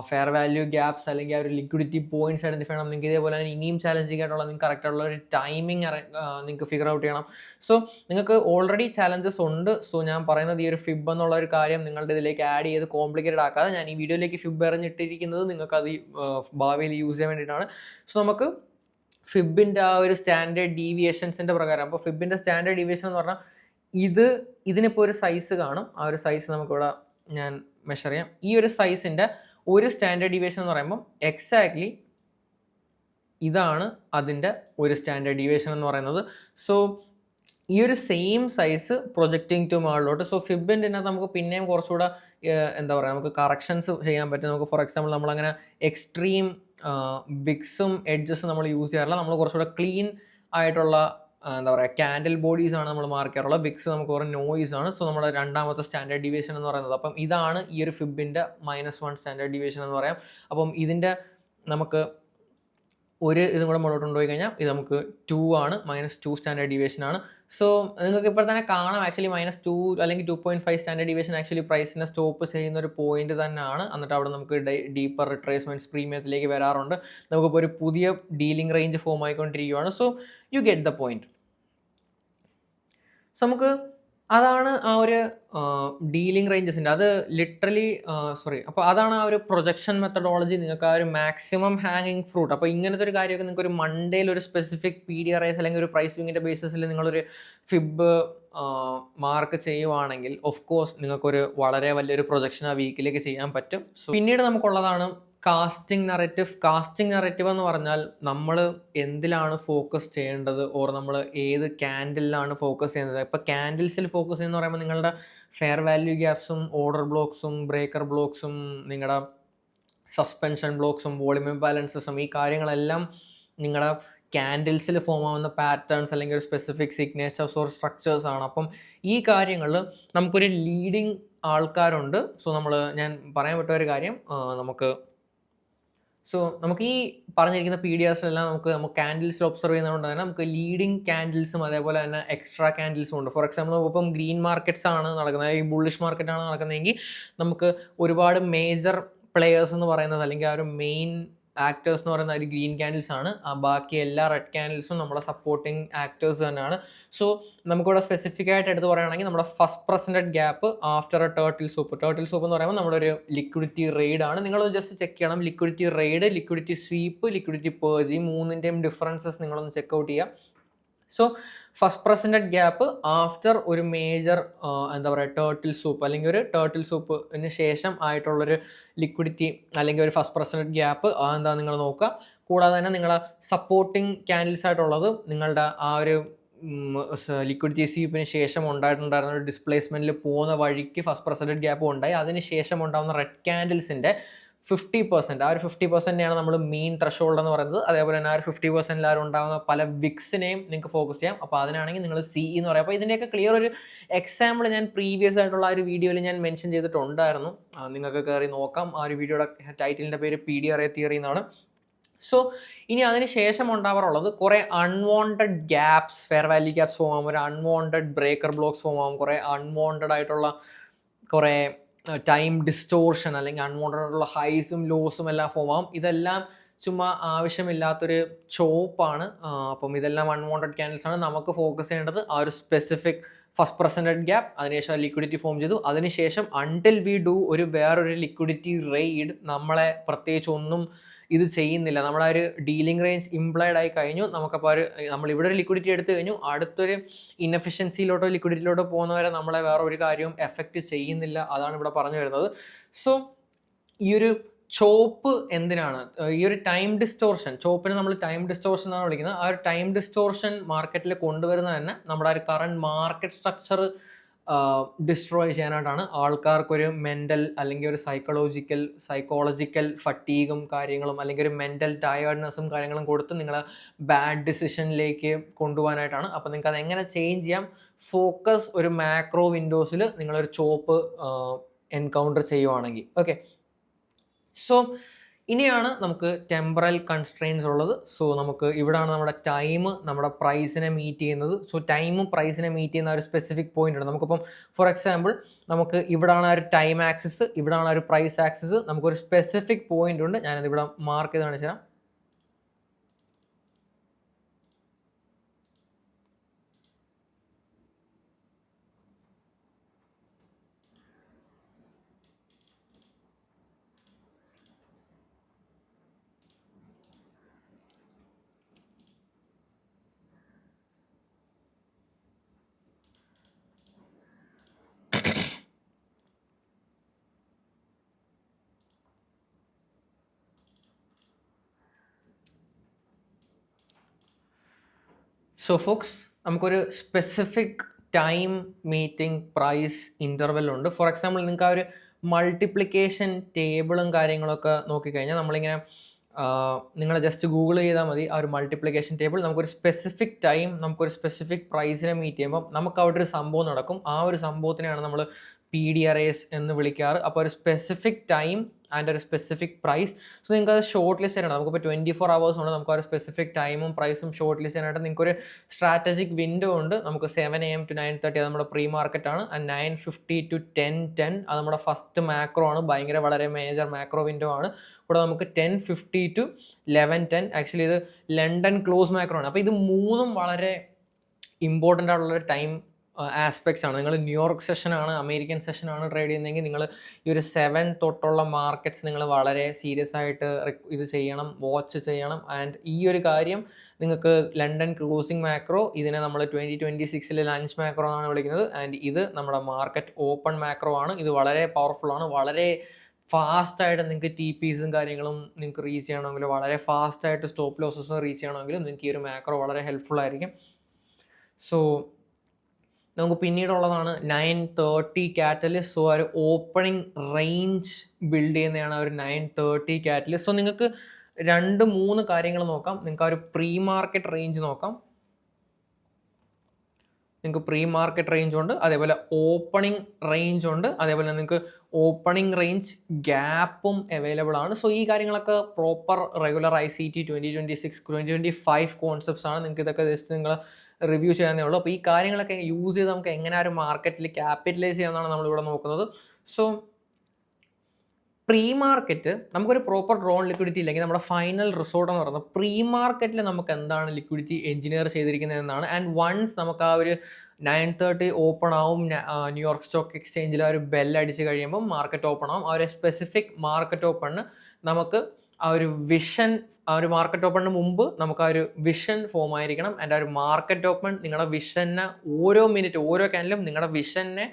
ഫെയർ വാല്യൂ ഗ്യാപ്സ് അല്ലെങ്കിൽ ആ ഒരു ലിക്വിഡിറ്റി പോയിന്റ്സ് ഐഡൻറ്റിഫൈ ചെയ്യണം, നിങ്ങൾക്ക് ഇതേപോലെ തന്നെ ഇനിയും ചാലഞ്ചിങ് ആയിട്ടുള്ള നിങ്ങൾക്ക് കറക്റ്റ് ആയിട്ടുള്ള ഒരു ടൈമിംഗ് നിങ്ങൾക്ക് ഫിഗർ ഔട്ട് ചെയ്യണം. സോ നിങ്ങൾക്ക് ഓൾറെഡി ചാലഞ്ചസ് ഉണ്ട്. സോ ഞാൻ പറയുന്നത് ഈ ഒരു ഫിബ് എന്നുള്ള ഒരു കാര്യം നിങ്ങളുടെ ഇതിലേക്ക് ആഡ് ചെയ്ത് കോംപ്ലിക്കേറ്റഡ് ആക്കാതെ ഞാൻ ഈ വീഡിയോയിലേക്ക് ഫിബ് എറിഞ്ഞിട്ടിരിക്കുന്നത് നിങ്ങൾക്ക് അത് ഭാവിയിൽ യൂസ് ചെയ്യാൻ വേണ്ടിയിട്ടാണ്. സോ നമുക്ക് ഫിബിൻ്റെ ആ ഒരു സ്റ്റാൻഡേർഡ് ഡീവിയേഷൻസിൻ്റെ പ്രകാരം, അപ്പോൾ ഫിബിൻ്റെ സ്റ്റാൻഡേർഡ് ഡീവിയേഷൻ എന്ന് പറഞ്ഞാൽ ഇതിനിപ്പോൾ ഒരു സൈസ് കാണും. ആ ഒരു സൈസ് നമുക്കിവിടെ ഞാൻ മെഷർ ചെയ്യാം. ഈ ഒരു സൈസിൻ്റെ ഒരു സ്റ്റാൻഡേർഡ് ഡീവിയേഷൻ എന്ന് പറയുമ്പം എക്സാക്ട്ലി ഇതാണ് അതിൻ്റെ ഒരു സ്റ്റാൻഡേർഡ് ഡീവിയേഷൻ എന്ന് പറയുന്നത്. സോ ഈ ഒരു സെയിം സൈസ് പ്രൊജക്റ്റിംഗ് ടു മുകളിലോട്ട്. സോ ഫിബിൻ്റെ നമുക്ക് പിന്നെയും കുറച്ചുകൂടെ എന്താ പറയുക, നമുക്ക് കറക്ഷൻസ് ചെയ്യാൻ പറ്റും. നമുക്ക് ഫോർ എക്സാമ്പിൾ നമ്മളങ്ങനെ എക്സ്ട്രീം വിക്സും എഡ്ജസും നമ്മൾ യൂസ് ചെയ്യാറില്ല. നമ്മൾ കുറച്ചുകൂടെ ക്ലീൻ ആയിട്ടുള്ള എന്താ പറയുക ക്യാൻഡിൽ ബോഡീസ് ആണ് നമ്മൾ മാർക്ക് ചെയ്യാറുള്ളത്. വിക്സ് നമുക്ക് കുറേ നോയിസ് ആണ്. സോ നമ്മുടെ രണ്ടാമത്തെ സ്റ്റാൻഡേർഡ് ഡീവിയേഷൻ എന്ന് പറയുന്നത്. അപ്പം ഇതാണ് ഈ ഒരു ഫിബിൻ്റെ -1 സ്റ്റാൻഡേർഡ് ഡീവിയേഷൻ എന്ന് പറയാം. അപ്പം ഇതിൻ്റെ നമുക്ക് ഒരു ഇതും കൂടെ മുന്നോട്ട് കൊണ്ടുപോയി കഴിഞ്ഞാൽ ഇത് നമുക്ക് 2 ആണ്, -2 സ്റ്റാൻഡേർഡ് ഡീവിയേഷൻ ആണ്. സോ നിങ്ങൾക്ക് ഇപ്പോൾ തന്നെ കാണാം ആക്ച്വലി -2 അല്ലെങ്കിൽ 2.5 സ്റ്റാൻഡേർഡ് ഡീവിയേഷൻ ആക്ച്വലി പ്രൈസിനെ സ്റ്റോപ്പ് ചെയ്യുന്ന ഒരു പോയിന്റ് തന്നെയാണ്. എന്നിട്ട് അവിടെ നമുക്ക് ഡീപ്പർ റിട്രേസ്മെൻറ്റ്സ് പ്രീമിയത്തിലേക്ക് വരാറുണ്ട്. നമുക്കിപ്പോൾ ഒരു പുതിയ ഡീലിംഗ് റേഞ്ച് ഫോം ആയിക്കൊണ്ടിരിക്കുകയാണ്. So you get the point. So നമുക്ക് അതാണ് ആ ഒരു ഡീലിംഗ് റേഞ്ചസിൻ്റെ അത് ലിറ്ററലി അപ്പോൾ അതാണ് ആ ഒരു പ്രൊജക്ഷൻ മെത്തഡോളജി. നിങ്ങൾക്ക് ആ ഒരു മാക്സിമം ഹാങ്ങിങ് ഫ്രൂട്ട്. അപ്പോൾ ഇങ്ങനത്തെ ഒരു കാര്യമൊക്കെ നിങ്ങൾക്ക് ഒരു മൺഡേയിൽ ഒരു സ്പെസിഫിക് PDRIs അല്ലെങ്കിൽ ഒരു പ്രൈസ് വിങ്ങിൻ്റെ ബേസിസിൽ നിങ്ങളൊരു ഫിബ് മാർക്ക് ചെയ്യുവാണെങ്കിൽ ഓഫ് കോഴ്സ് നിങ്ങൾക്കൊരു വളരെ വലിയൊരു പ്രൊജക്ഷൻ ആ വീക്കിലേക്ക് ചെയ്യാൻ പറ്റും. സോ പിന്നീട് നമുക്കുള്ളതാണ് കാസ്റ്റിംഗ് നറേറ്റീവ് എന്ന് പറഞ്ഞാൽ നമ്മൾ എന്തിലാണ് ഫോക്കസ് ചെയ്യേണ്ടത്, ഓർ നമ്മൾ ഏത് ക്യാൻഡിലാണ് ഫോക്കസ് ചെയ്യുന്നത്. ഇപ്പോൾ ക്യാൻഡിൽസിൽ ഫോക്കസ് ചെയ്യുന്ന പറയുമ്പോൾ നിങ്ങളുടെ ഫെയർ വാല്യൂ ഗ്യാപ്സും ഓർഡർ ബ്ലോക്സും ബ്രേക്കർ ബ്ലോക്സും നിങ്ങളുടെ സസ്പെൻഷൻ ബ്ലോക്സും വോളിയം ഇംബാലൻസസും ഈ കാര്യങ്ങളെല്ലാം നിങ്ങളുടെ ക്യാൻഡിൽസിൽ ഫോം ആവുന്ന പാറ്റേൺസ് അല്ലെങ്കിൽ ഒരു സ്പെസിഫിക് സിഗ്നേച്ചേഴ്സ് ഓർ സ്ട്രക്ചേഴ്സ് ആണ്. അപ്പം ഈ കാര്യങ്ങളിൽ നമുക്കൊരു ലീഡിങ് ആൾക്കാരുണ്ട്. സോ ഞാൻ പറയാൻ വിട്ട ഒരു കാര്യം, നമുക്ക് ഈ പറഞ്ഞിരിക്കുന്ന PDRSലെല്ലാം നമുക്ക് ക്യാൻഡിൽസിൽ ഒബ്സർവ് ചെയ്യുന്നതുകൊണ്ട് തന്നെ നമുക്ക് ലീഡിങ് ക്യാൻഡിൽസും അതേപോലെ തന്നെ എക്സ്ട്രാ ക്യാൻഡിൽസും ഉണ്ട്. ഫോർ എക്സാമ്പിൾ ഇപ്പം ഗ്രീൻ മാർക്കറ്റ്സ് ആണ് നടക്കുന്നത്, ഈ ബുള്ളിഷ് മാർക്കറ്റാണ് നടക്കുന്നതെങ്കിൽ നമുക്ക് ഒരുപാട് മേജർ പ്ലെയേഴ്സ് എന്ന് പറയുന്നത് അല്ലെങ്കിൽ ആ ഒരു മെയിൻ ആക്ടേഴ്സ് എന്ന് പറയുന്ന ഒരു ഗ്രീൻ ക്യാൻഡിൽസ് ആണ്. ബാക്കി എല്ലാ റെഡ് ക്യാൻഡിൽസും നമ്മുടെ സപ്പോർട്ടിങ് ആക്ടേഴ്സ് തന്നെയാണ്. സോ നമുക്കിവിടെ സ്പെസിഫിക് ആയിട്ട് എടുത്ത് പറയുകയാണെങ്കിൽ നമ്മുടെ first presented gap after A turtle soup എന്ന് പറയുമ്പോൾ നമ്മുടെ ഒരു ലിക്വിഡിറ്റി റെയ്ഡ് ആണ്. നിങ്ങളൊന്ന് ജസ്റ്റ് ചെക്ക് ചെയ്യണം. Liquidity raid, liquidity sweep, liquidity purse, ഈ മൂന്നിൻ്റെയും ഡിഫറൻസസ് നിങ്ങളൊന്ന് ചെക്കൗട്ട് ചെയ്യുക. So first presented gap after ഒരു മേജർ എന്താ പറയുക ടേർട്ടിൽ സൂപ്പ് അല്ലെങ്കിൽ ഒരു ടേർട്ടിൽ സൂപ്പിന് ശേഷം ആയിട്ടുള്ളൊരു ലിക്വിഡിറ്റി അല്ലെങ്കിൽ ഒരു ഫസ്റ്റ് പ്രസൻറ്റഡ് ഗ്യാപ്പ് എന്താ നിങ്ങൾ നോക്കുക. കൂടാതെ തന്നെ നിങ്ങളെ സപ്പോർട്ടിങ് ക്യാൻഡിൽസ് ആയിട്ടുള്ളത് നിങ്ങളുടെ ആ ഒരു ലിക്വിഡിറ്റി സ്വീപ്പിന് ശേഷം ഉണ്ടായിട്ടുണ്ടായിരുന്ന ഒരു ഡിസ്പ്ലേസ്മെൻറ്റിൽ പോകുന്ന വഴിക്ക് ഫസ്റ്റ് പ്രസൻറ്റഡ് ഗ്യാപ്പ് ഉണ്ടായി. അതിന് ശേഷം ഉണ്ടാകുന്ന റെഡ് ക്യാൻഡിൽസിൻ്റെ 50%, ആ ഒരു 50%നെയാണ് നമ്മൾ മെയിൻ ത്രഷോൾഡ് എന്ന് പറയുന്നത്. അതേപോലെ തന്നെ ആ ഒരു 50%ൽ ഉണ്ടാകുന്ന പല വിക്സിനെയും നിങ്ങൾക്ക് ഫോക്കസ് ചെയ്യാം. അപ്പോൾ അതിനാണെങ്കിൽ നിങ്ങൾ CE എന്ന് പറയാം. അപ്പോൾ ഇതിൻ്റെയൊക്കെ ക്ലിയർ ഒരു എക്സാമ്പിൾ ഞാൻ പ്രീവിയസ് ആയിട്ടുള്ള ആ ഒരു വീഡിയോയിൽ ഞാൻ മെൻഷൻ ചെയ്തിട്ടുണ്ടായിരുന്നു. നിങ്ങൾക്ക് കയറി നോക്കാം. ആ ഒരു വീഡിയോയുടെ ടൈറ്റിലിൻ്റെ പേര് PDRA തിയറി എന്നാണ്. സോ ഇനി അതിന് ശേഷം ഉണ്ടാവാറുള്ളത് കുറേ unwanted gaps, fair value gaps form ആകും, ഒരു അൺവാണ്ടഡ് ബ്രേക്കർ ബ്ലോക്സ് ഫോം ആകും, കുറേ അൺവാണ്ടഡ് ആയിട്ടുള്ള കുറേ ടൈം ഡിസ്റ്റോർഷൻ അല്ലെങ്കിൽ അൺവാണ്ടഡ് ആയിട്ടുള്ള ഹൈസും ലോസും എല്ലാം ഫോം ആകും. ഇതെല്ലാം ചുമ്മാ ആവശ്യമില്ലാത്തൊരു ചോപ്പാണ്. അപ്പം ഇതെല്ലാം അൺവാണ്ടഡ് ക്യാൻഡിൽസ് ആണ്. നമുക്ക് ഫോക്കസ് ചെയ്യേണ്ടത് ആ ഒരു സ്പെസിഫിക് ഫസ്റ്റ് പ്രസൻറ്റഡ് ഗ്യാപ്പ്, അതിനുശേഷം ലിക്വിഡിറ്റി ഫോം ചെയ്തു, അതിനുശേഷം അൺടിൽ വി ഡു വേറൊരു ലിക്വിഡിറ്റി റെയ്ഡ് നമ്മളെ പ്രത്യേകിച്ച് ഒന്നും ഇത് ചെയ്യുന്നില്ല. നമ്മുടെ ഒരു ഡീലിംഗ് റേഞ്ച് ഇംപ്ലൈഡ് ആയി കഴിഞ്ഞു. നമുക്കപ്പോൾ നമ്മളിവിടെ ഒരു ലിക്വിഡിറ്റി എടുത്തു കഴിഞ്ഞു, അടുത്തൊരു ഇൻഎഫിഷ്യൻസിയിലോട്ടോ ലിക്വിഡിറ്റിയിലോട്ടോ പോകുന്നവരെ നമ്മളെ വേറെ ഒരു കാര്യവും എഫക്റ്റ് ചെയ്യുന്നില്ല. അതാണ് ഇവിടെ പറഞ്ഞു വരുന്നത്. സോ ഈ ഒരു ചോപ്പ് എന്തിനാണ്, ഈ ഒരു ടൈം ഡിസ്റ്റോർഷൻ, ചോപ്പിനെ നമ്മൾ ടൈം ഡിസ്റ്റോർഷൻ എന്നാണ് വിളിക്കുന്നത്. ആ ഒരു ടൈം ഡിസ്റ്റോർഷൻ മാർക്കറ്റിൽ കൊണ്ടുവരുന്നത് തന്നെ നമ്മുടെ ഒരു കറണ്ട് മാർക്കറ്റ് സ്ട്രക്ചർ ഡിസ്ട്രോയ് ചെയ്യാനായിട്ടാണ്. ആൾക്കാർക്കൊരു മെൻ്റൽ അല്ലെങ്കിൽ ഒരു സൈക്കോളജിക്കൽ ഫട്ടീഗും കാര്യങ്ങളും അല്ലെങ്കിൽ ഒരു മെൻ്റൽ ടയേർഡ്നെസ്സും കാര്യങ്ങളും കൊടുത്ത് നിങ്ങളെ ബാഡ് ഡിസിഷനിലേക്ക് കൊണ്ടുപോകാനായിട്ടാണ്. അപ്പോൾ നിങ്ങൾക്ക് അതെങ്ങനെ ചേഞ്ച് ചെയ്യാം, ഫോക്കസ് ഒരു മാക്രോ വിൻഡോസിൽ നിങ്ങളൊരു ചോപ്പ് എൻകൗണ്ടർ ചെയ്യുവാണെങ്കിൽ. ഓക്കെ, സോ ഇനിയാണ് നമുക്ക് ടെമ്പറൽ കൺസ്ട്രെയിൻസ് ഉള്ളത്. സോ നമുക്ക് ഇവിടാണ് നമ്മുടെ ടൈം നമ്മുടെ പ്രൈസിനെ മീറ്റ് ചെയ്യുന്നത്. സോ ടൈമും പ്രൈസിനെ മീറ്റ് ചെയ്യുന്ന ഒരു സ്പെസിഫിക് പോയിന്റ് ഉണ്ട്. നമുക്കിപ്പം ഫോർ എക്സാമ്പിൾ നമുക്ക് ഇവിടാണ് ഒരു ടൈം ആക്സിസ്, ഇവിടാണ് ഒരു പ്രൈസ് ആക്സിസ്, നമുക്കൊരു സ്പെസിഫിക് പോയിന്റ് ഉണ്ട്. ഞാനത് ഇവിടെ മാർക്ക് ചെയ്ത് കാണിച്ചു തരാം. സോ ഫോക്സ്, നമുക്കൊരു specific time meeting price interval ഉണ്ട്. ഫോർ എക്സാമ്പിൾ നിങ്ങൾക്ക് ആ ഒരു മൾട്ടിപ്ലിക്കേഷൻ ടേബിളും കാര്യങ്ങളൊക്കെ നോക്കിക്കഴിഞ്ഞാൽ നമ്മളിങ്ങനെ നിങ്ങൾ ജസ്റ്റ് ഗൂഗിൾ ചെയ്താൽ മതി. ആ ഒരു മൾട്ടിപ്ലിക്കേഷൻ ടേബിൾ നമുക്കൊരു സ്പെസിഫിക് ടൈം നമുക്കൊരു സ്പെസിഫിക് പ്രൈസിനെ മീറ്റ് ചെയ്യുമ്പോൾ നമുക്ക് അവിടെ ഒരു സംഭവം നടക്കും. ആ ഒരു സംഭവത്തിനെയാണ് നമ്മൾ PDRAs എന്ന് വിളിക്കാറ്. അപ്പോൾ ഒരു സ്പെസിഫിക് ടൈം ആൻഡ് ഒരു സ്പെസിഫിക് പ്രൈസ്. സോ നിങ്ങൾക്ക് അത് ഷോർട്ട് ലിസ്റ്റ് ചെയ്യാനാണ്. നമുക്കിപ്പോൾ 24 hours ഉണ്ട്. നമുക്ക് ആ ഒരു സ്പെസിഫിക് ടൈമും പ്രൈസും ഷോർട്ട് ലിസ്റ്റ് ചെയ്യാനായിട്ട് നിങ്ങൾക്കൊരു സ്ട്രാറ്റജിക് വിൻഡോ ഉണ്ട്. നമുക്ക് 7 AM to 9:30 അത് നമ്മുടെ പ്രീ മാർക്കറ്റ് ആണ്. ആൻഡ് 9:50 to 10:10 അത് നമ്മുടെ ഫസ്റ്റ് മാക്രോ ആണ്. ഭയങ്കര വളരെ മേജർ മാക്രോ വിൻഡോ ആണ്. കൂടെ നമുക്ക് 10:50 to 11:10 ആക്ച്വലി ഇത് ലണ്ടൻ ക്ലോസ് മാക്രോ ആണ്. അപ്പോൾ ഇത് മൂന്നും വളരെ ഇമ്പോർട്ടൻ്റ് ആയിട്ടുള്ളൊരു ടൈം ആസ്പെക്ട്സ് ആണ്. നിങ്ങൾ ന്യൂയോർക്ക് സെഷനാണ്, അമേരിക്കൻ സെഷനാണ് ട്രേഡ് ചെയ്യുന്നതെങ്കിൽ നിങ്ങൾ ഈ ഒരു 7 തൊട്ടുള്ള മാർക്കറ്റ്സ് നിങ്ങൾ വളരെ സീരിയസ് ആയിട്ട് ഇത് ചെയ്യണം, വാച്ച് ചെയ്യണം. ആൻഡ് ഈ ഒരു കാര്യം നിങ്ങൾക്ക് ലണ്ടൻ ക്ലോസിംഗ് മാക്രോ, ഇതിനെ നമ്മൾ 2026 ലഞ്ച് മാക്രോ എന്നാണ് വിളിക്കുന്നത്. ആൻഡ് ഇത് നമ്മുടെ മാർക്കറ്റ് ഓപ്പൺ മാക്രോ ആണ്. ഇത് വളരെ പവർഫുൾ ആണ്. വളരെ ഫാസ്റ്റായിട്ട് നിങ്ങൾക്ക് TPസും കാര്യങ്ങളും നിങ്ങൾക്ക് റീച്ച് ചെയ്യണമെങ്കിൽ, വളരെ ഫാസ്റ്റായിട്ട് സ്റ്റോപ്പ് ലോസസും റീച്ച് ചെയ്യണമെങ്കിലും നിങ്ങൾക്ക് ഈ ഒരു മാക്രോ വളരെ ഹെൽപ്ഫുൾ ആയിരിക്കും. സോ നമുക്ക് പിന്നീടുള്ളതാണ് 9:30 കാറ്റലിസ്റ്റ്. സോ ഒരു ഓപ്പണിംഗ് റേഞ്ച് ബിൽഡ് ചെയ്യുന്നതാണ് ഒരു 9:30 കാറ്റലിസ്റ്റ്. സോ നിങ്ങൾക്ക് 2-3 കാര്യങ്ങൾ നോക്കാം. നിങ്ങൾക്ക് ആ ഒരു പ്രീ മാർക്കറ്റ് റേഞ്ച് നോക്കാം. നിങ്ങൾക്ക് പ്രീ മാർക്കറ്റ് റേഞ്ച് ഉണ്ട്, അതേപോലെ ഓപ്പണിംഗ് റേഞ്ച് ഉണ്ട്, അതേപോലെ നിങ്ങൾക്ക് ഓപ്പണിംഗ് റേഞ്ച് ഗ്യാപ്പും അവൈലബിൾ ആണ്. സോ ഈ കാര്യങ്ങളൊക്കെ പ്രോപ്പർ റെഗുലർ ICT 2026 2025 കോൺസെപ്റ്റ്സ് ആണ്. നിങ്ങൾക്ക് ഇതൊക്കെ ജസ്റ്റ് നിങ്ങൾ റിവ്യൂ ചെയ്യാനേ ഉള്ളൂ. അപ്പോൾ ഈ കാര്യങ്ങളൊക്കെ യൂസ് ചെയ്ത് നമുക്ക് എങ്ങനെ ആ ഒരു മാർക്കറ്റിൽ ക്യാപിറ്റലൈസ് ചെയ്യാമെന്നാണ് നമ്മളിവിടെ നോക്കുന്നത്. സോ പ്രീ മാർക്കറ്റ് നമുക്കൊരു പ്രോപ്പർ ഡ്രോൺ ലിക്വിഡിറ്റി ഇല്ലെങ്കിൽ നമ്മുടെ ഫൈനൽ റിസോർട്ട് എന്ന് പറയുന്നത് പ്രീ മാർക്കറ്റിൽ നമുക്ക് എന്താണ് ലിക്വിഡിറ്റി എഞ്ചിനീയർ ചെയ്തിരിക്കുന്നത് എന്നാണ്. ആൻഡ് വൺസ് നമുക്ക് ആ ഒരു 9:30 ഓപ്പൺ ആവും, ന്യൂയോർക്ക് സ്റ്റോക്ക് എക്സ്ചേഞ്ചിൽ ആ ഒരു ബെല്ലടിച്ച് കഴിയുമ്പോൾ മാർക്കറ്റ് ഓപ്പൺ ആവും. ആ ഒരു സ്പെസിഫിക് മാർക്കറ്റ് ഓപ്പണിന് നമുക്ക് ആ ഒരു വിഷൻ, ആ ഒരു മാർക്കറ്റ് ഓപ്പണിന് മുമ്പ് നമുക്ക് ആ ഒരു വിഷൻ ഫോം ആയിരിക്കണം. ആൻഡ് ആ ഒരു മാർക്കറ്റ് ഓപ്പൺ നിങ്ങളുടെ വിഷനെ ഓരോ മിനിറ്റ് ഓരോ ക്യാൻഡിലും നിങ്ങളുടെ വിഷനെ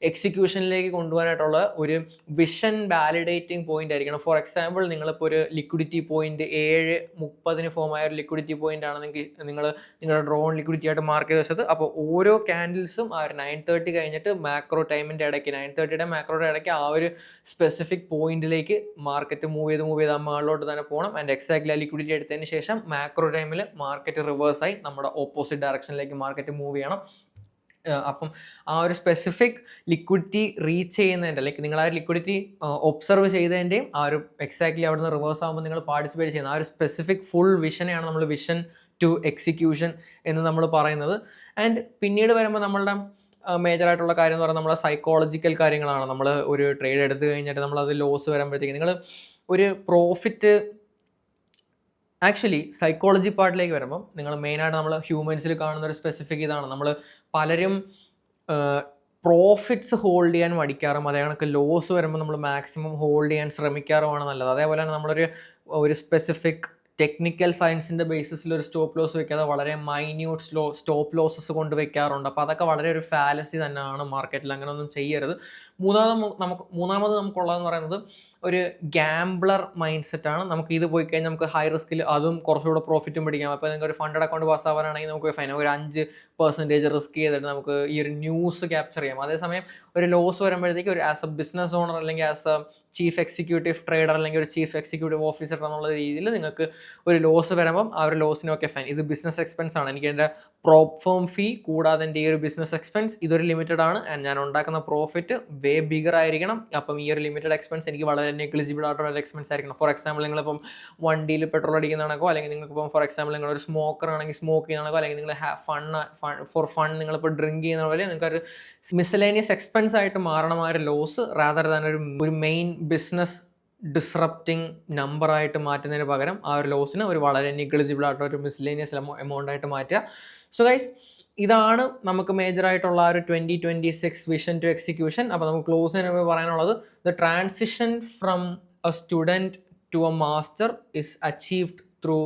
എക്സിക്യൂഷനിലേക്ക് കൊണ്ടുപോകാനായിട്ടുള്ള ഒരു വിഷൻ വാലിഡേറ്റിംഗ് പോയിന്റ് ആയിരിക്കണം. ഫോർ എക്സാമ്പിൾ നിങ്ങളിപ്പോൾ ഒരു ലിക്വിഡിറ്റി പോയിന്റ് 7:30 ഫോം ആയ ഒരു ലിക്വിഡിറ്റി പോയിന്റ് ആണെങ്കിൽ നിങ്ങൾ നിങ്ങളുടെ ഡ്രോൺ ലിക്വിഡിറ്റി ആയിട്ട് മാർക്ക് ചെയ്ത് വെച്ചത്. അപ്പോൾ ഓരോ ക്യാൻഡിൽസും ആ ഒരു 9:30 കഴിഞ്ഞിട്ട് മാക്രോ ടൈമിൻ്റെ ഇടയ്ക്ക് 9:30 മാക്രോയുടെ ഇടയ്ക്ക് ആ ഒരു സ്പെസിഫിക് പോയിന്റിലേക്ക് മാർക്കറ്റ് മൂവ് ചെയ്ത് ആ മുകളിലോട്ട് തന്നെ പോകണം. ആൻഡ് എക്സാക്ട്ലി ആ ലിക്വിഡിറ്റി എടുത്തതിന് ശേഷം മാക്രോ ടൈമിൽ മാർക്കറ്റ് റിവേഴ്സായി നമ്മുടെ ഓപ്പോസിറ്റ് ഡയറക്ഷനിലേക്ക് മാർക്കറ്റ് മൂവ് ചെയ്യണം. അപ്പം ആ ഒരു സ്പെസിഫിക് ലിക്വിഡിറ്റി റീച്ച് ചെയ്യുന്നതിൻ്റെ, ലൈക്ക് നിങ്ങൾ ആ ഒരു ലിക്വിഡിറ്റി ഒബ്സർവ് ചെയ്തതിൻ്റെയും ആ ഒരു എക്സാക്ട്ലി അവിടെ നിന്ന് റിവേഴ്സ് ആകുമ്പോൾ നിങ്ങൾ പാർട്ടിസിപ്പേറ്റ് ചെയ്യുന്ന ആ ഒരു സ്പെസിഫിക് ഫുൾ വിഷനെയാണ് നമ്മൾ വിഷൻ ടു എക്സിക്യൂഷൻ എന്ന് നമ്മൾ പറയുന്നത്. ആൻഡ് പിന്നീട് വരുമ്പോൾ നമ്മളുടെ മേജറായിട്ടുള്ള കാര്യം എന്ന് പറയുന്നത് നമ്മളെ സൈക്കോളജിക്കൽ കാര്യങ്ങളാണ്. നമ്മൾ ഒരു ട്രേഡ് എടുത്തു കഴിഞ്ഞിട്ട് നമ്മളത് ലോസ് വരുമ്പോഴത്തേക്ക് നിങ്ങൾ ഒരു പ്രോഫിറ്റ്, ആക്ച്വലി സൈക്കോളജി പാർട്ടിലേക്ക് വരുമ്പം നിങ്ങൾ മെയിനായിട്ട് നമ്മൾ ഹ്യൂമൻസിൽ കാണുന്ന ഒരു സ്പെസിഫിക് ഇതാണ്. നമ്മൾ പലരും പ്രോഫിറ്റ്സ് ഹോൾഡ് ചെയ്യാൻ മടിക്കാറും അതേ കണക്ക് ലോസ് വരുമ്പോൾ നമ്മൾ മാക്സിമം ഹോൾഡ് ചെയ്യാൻ ശ്രമിക്കാറുമാണ് നല്ലത്. അതേപോലെ തന്നെ നമ്മളൊരു സ്പെസിഫിക് ടെക്നിക്കൽ സയൻസിൻ്റെ ബേസിസിൽ ഒരു സ്റ്റോപ്പ് ലോസ് വെക്കാതെ വളരെ മൈന്യൂട്ട് സ്റ്റോപ്പ് ലോസസ് കൊണ്ട് വെക്കാറുണ്ട്. അപ്പോൾ അതൊക്കെ വളരെ ഒരു ഫാലസി തന്നെയാണ് മാർക്കറ്റിൽ. അങ്ങനെയൊന്നും ചെയ്യരുത്. മൂന്നാമത് നമുക്കുള്ളതെന്ന് പറയുന്നത് ഒരു ഗാംബ്ലർ മൈൻഡ് സെറ്റാണ്. നമുക്ക് ഇത് പോയി കഴിഞ്ഞാൽ നമുക്ക് ഹൈ റിസ്കിൽ അതും കുറച്ചുകൂടെ പ്രോഫിറ്റും പിടിക്കാം. അപ്പോൾ നിങ്ങൾക്ക് ഒരു ഫണ്ടഡ് അക്കൗണ്ട് പാസ് ആവാനാണെങ്കിൽ നമുക്ക് ഫൈൻ ഒരു 5% റിസ്ക് ചെയ്തിട്ട് നമുക്ക് ഈ ഒരു ന്യൂസ് ക്യാപ്ചർ ചെയ്യാം. അതേസമയം ഒരു ലോസ് വരുമ്പോഴത്തേക്ക് ഒരു ആസ് എ ബിസിനസ് ഓണർ അല്ലെങ്കിൽ as A chief executive trader അല്ലെങ്കിൽ ഒരു ചീഫ് എക്സിക്യൂട്ടീവ് ഓഫീസർ എന്നുള്ള രീതിയിൽ നിങ്ങൾക്ക് ഒരു ലോസ് വരുമ്പം ആ ഒരു ലോസിനൊക്കെ ഫൈൻ, ഇത് ബിസിനസ് എക്സ്പെൻസ് ആണ്, എനിക്ക് എൻ്റെ പ്രോപ്പ് ഫേം ഫീ കൂടാതെ എൻ്റെ ഈ ഒരു ബിസിനസ് എക്സ്പെൻസ് ഇതൊരു ലിമിറ്റഡ് ആണ് ആൻഡ് ഞാൻ ഉണ്ടാക്കുന്ന പ്രോഫിറ്റ് വേ ബിഗർ ആയിരിക്കണം. അപ്പം ഈ ഒരു ലിമിറ്റഡ് എക്സ്പെൻസ് എനിക്ക് വളരെ നെഗ്ലിജിബിൾ ആയിട്ടുള്ള ഒരു എക്സ്പെൻസ് ആയിരിക്കണം. ഫോർ എക്സാമ്പിൾ നിങ്ങളിപ്പം വണ്ടിയിൽ പെട്രോൾ അടിക്കുന്നതാണോ, അല്ലെങ്കിൽ നിങ്ങൾക്കിപ്പം ഫോർ എക്സാമ്പിൾ നിങ്ങളൊരു സ്മോക്കർ ആണെങ്കിൽ സ്മോക്ക് ചെയ്യുന്നതാണോ, അല്ലെങ്കിൽ നിങ്ങൾ ഫോർ ഫൺ നിങ്ങളിപ്പോൾ ഡ്രിങ്ക് ചെയ്യുന്ന പോലെ നിങ്ങൾക്കൊരു മിസ്സലേനിയസ് എക്സ്പെൻസ് ആയിട്ട് മാറണം ആ ഒരു ലോസ് റാദർ ദാൻ ഒരു മെയിൻ ബിസിനസ് ഡിസ്റപ്റ്റിംഗ് നമ്പറായിട്ട് മാറ്റുന്നതിന് പകരം ആ ഒരു ലോസിന് ഒരു വളരെ നെഗ്ലിജിബിൾ ആയിട്ടുള്ള ഒരു മിസ്ലേനിയസ് എമൗണ്ട് ആയിട്ട് മാറ്റുക. സോ ഗൈസ്, ഇതാണ് നമുക്ക് മേജറായിട്ടുള്ള ആ ഒരു 2026 വിഷൻ ടു എക്സിക്യൂഷൻ. അപ്പോൾ നമുക്ക് ക്ലോസ് ചെയ്യുമ്പോൾ പറയാനുള്ളത്, the transition from a student to a master is achieved through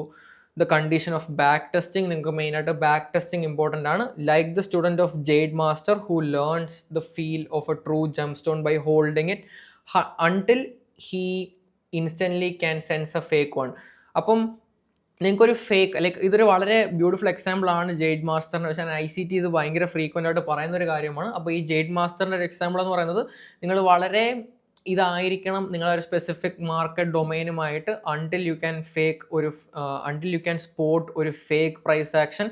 the condition of backtesting. നിങ്ങൾക്ക് മെയിനായിട്ട് ബാക്ക് ടെസ്റ്റിംഗ് ഇമ്പോർട്ടൻ്റ് ആണ്. Like the student of jade master who learns the feel of a true jump stone by holding it until he instantly can sense a fake one. അപ്പം നിങ്ങൾക്കൊരു fake like ഇതൊരു വളരെ beautiful example ആണ് jade മാസ്റ്ററിന്. പക്ഷേ ICT ഇത് ഭയങ്കര frequent ആയിട്ട് പറയുന്ന ഒരു കാര്യമാണ്. അപ്പോൾ ഈ ജെയ്ഡ് മാസ്റ്ററിൻ്റെ ഒരു എക്സാമ്പിൾ എന്ന് പറയുന്നത്, നിങ്ങൾ വളരെ ഇതായിരിക്കണം നിങ്ങളൊരു സ്പെസിഫിക് മാർക്കറ്റ് ഡൊമൈനുമായിട്ട് അൺടിൽ യു ക്യാൻ സ്പോട്ട് ഒരു ഫേക്ക് പ്രൈസ് ആക്ഷൻ.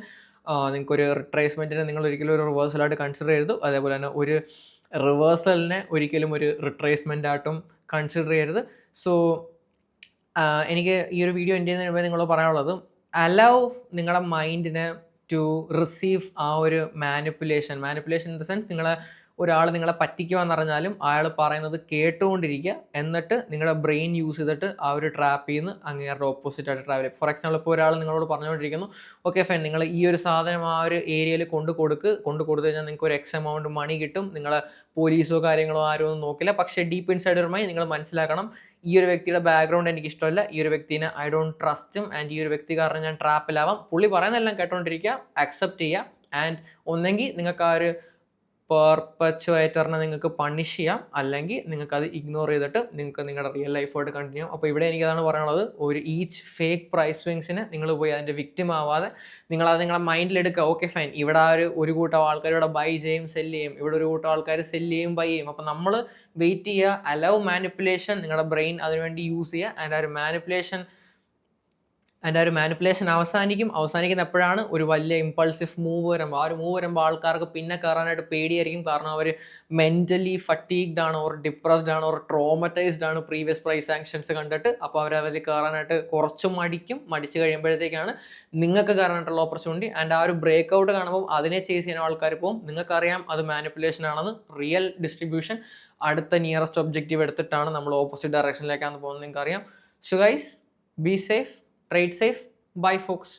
നിങ്ങൾക്കൊരു റിട്രേസ്മെൻറ്റിനെ നിങ്ങൾ ഒരിക്കലും ഒരു റിവേഴ്സലായിട്ട് കൺസിഡർ ചെയ്തു. അതേപോലെ തന്നെ ഒരു റിവേഴ്സലിനെ ഒരിക്കലും ഒരു റിട്രേസ്മെൻ്റ് ആയിട്ടും കൺസിഡർ ചെയ്യരുത്. സോ എനിക്ക് ഈ ഒരു വീഡിയോ എൻ്റെ മുമ്പേ നിങ്ങളോട് പറയാനുള്ളത്, അലൗ നിങ്ങളുടെ മൈൻഡിനെ ടു റിസീവ് ആ ഒരു മാനിപ്പുലേഷൻ ഇൻ ദ സെൻസ്, ഒരാൾ നിങ്ങളെ പറ്റിക്കുവാന്ന് പറഞ്ഞാലും അയാൾ പറയുന്നത് കേട്ടുകൊണ്ടിരിക്കുക, എന്നിട്ട് നിങ്ങളുടെ ബ്രെയിൻ യൂസ് ചെയ്തിട്ട് ആ ഒരു ട്രാപ്പിൽ നിന്ന് അങ്ങേരുടെ ഓപ്പോസിറ്റ് ആയിട്ട് ട്രാവൽ ചെയ്യും. ഫോർ എക്സാമ്പിൾ, ഇപ്പോൾ ഒരാൾ നിങ്ങളോട് പറഞ്ഞുകൊണ്ടിരിക്കുന്നു, ഓക്കെ ഫൈൻ, നിങ്ങൾ ഈ ഒരു സാധനം ആ ഒരു ഏരിയയിൽ കൊണ്ടു കൊടുത്തു കഴിഞ്ഞാൽ നിങ്ങൾക്ക് ഒരു എക്സ് എമൗണ്ട് മണി കിട്ടും, നിങ്ങളെ പോലീസോ കാര്യങ്ങളോ ആരും ഒന്നും നോക്കില്ല. പക്ഷേ ഡീപ്പ് ഇൻസൈഡ് ഒരു നിങ്ങൾ മനസ്സിലാക്കണം, ഈ ഒരു വ്യക്തിയുടെ ബാക്ക്ഗ്രൗണ്ട് എനിക്ക് ഇഷ്ടമല്ല, ഈ ഒരു വ്യക്തിനെ ഐ ഡോണ്ട് ട്രസ്റ്റും, ആൻഡ് ഈ ഒരു വ്യക്തി കാരണം ഞാൻ ട്രാപ്പിലാവാം. പുള്ളി പറയുന്നതെല്ലാം കേട്ടോണ്ടിരിക്കുക, അക്സെപ്റ്റ് ചെയ്യുക, ആൻഡ് ഒന്നെങ്കിൽ നിങ്ങൾക്ക് ആ ഒരു പെർപ്പച്വേറ്ററിനെ നിങ്ങൾക്ക് പണിഷ് ചെയ്യാം, അല്ലെങ്കിൽ നിങ്ങൾക്ക് അത് ഇഗ്നോർ ചെയ്തിട്ട് നിങ്ങൾക്ക് നിങ്ങളുടെ റിയൽ ലൈഫായിട്ട് കണ്ടിന്യൂ ചെയ്യാം. അപ്പോൾ ഇവിടെ എനിക്കതാണ് പറയാനുള്ളത്, ഒരു ഈച്ച് ഫേക്ക് പ്രൈസ് സ്വിങ്സിന് നിങ്ങൾ പോയി അതിൻ്റെ വിക്ടിം ആവാതെ നിങ്ങളത് നിങ്ങളുടെ മൈൻഡിലെടുക്കുക. ഓക്കെ ഫൈൻ, ഇവിടെ ഒരു കൂട്ടം ആൾക്കാർ ഇവിടെ ബൈ ചെയ്യും സെല്ല് ചെയ്യും, ഇവിടെ ഒരു കൂട്ടം ആൾക്കാർ സെല്ല് ചെയ്യും ബൈ ചെയ്യും. അപ്പോൾ നമ്മൾ വെയിറ്റ് ചെയ്യുക, അലൗ മാനിപ്പുലേഷൻ, നിങ്ങളുടെ ബ്രെയിൻ അതിനുവേണ്ടി യൂസ് ചെയ്യുക, ആൻഡ് ആ ഒരു മാനിപ്പുലേഷൻ അവസാനിക്കുന്ന എപ്പോഴാണ്, ഒരു വലിയ ഇമ്പൾസീവ് മൂവ് വരുമ്പോൾ. ആ ഒരു മൂവ് വരുമ്പോൾ ആൾക്കാർക്ക് പിന്നെ കയറാനായിട്ട് പേടിയായിരിക്കും, കാരണം അവർ മെൻ്റലി ഫറ്റീഗ്ഡ് ആണ്, ഓർ ഡിപ്രസ്ഡ് ആണ്, ഓർ ട്രോമറ്റൈസ്ഡ് ആണ് പ്രീവിയസ് പ്രൈസ് ആക്ഷൻസ് കണ്ടിട്ട്. അപ്പോൾ അവരതിൽ കയറാനായിട്ട് കുറച്ച് മടിച്ച് കഴിയുമ്പോഴത്തേക്കാണ് നിങ്ങൾക്ക് കയറാനായിട്ടുള്ള ഓപ്പർച്യൂണിറ്റി. ആൻഡ് ആ ഒരു ബ്രേക്ക് ഔട്ട് കാണുമ്പോൾ അതിനെ ചേസ് ചെയ്യുന്ന ആൾക്കാർ പോകും. നിങ്ങൾക്കറിയാം അത് മാനിപ്പുലേഷൻ ആണെന്ന്. റിയൽ ഡിസ്ട്രിബ്യൂഷൻ അടുത്ത നിയറസ്റ്റ് ഒബ്ജക്റ്റീവ് എടുത്തിട്ടാണ് നമ്മൾ ഓപ്പോസിറ്റ് ഡയറക്ഷനിലേക്കാണ് പോകുന്നത്, നിങ്ങൾക്കറിയാം. So guys, be safe, trade safe. Bye folks.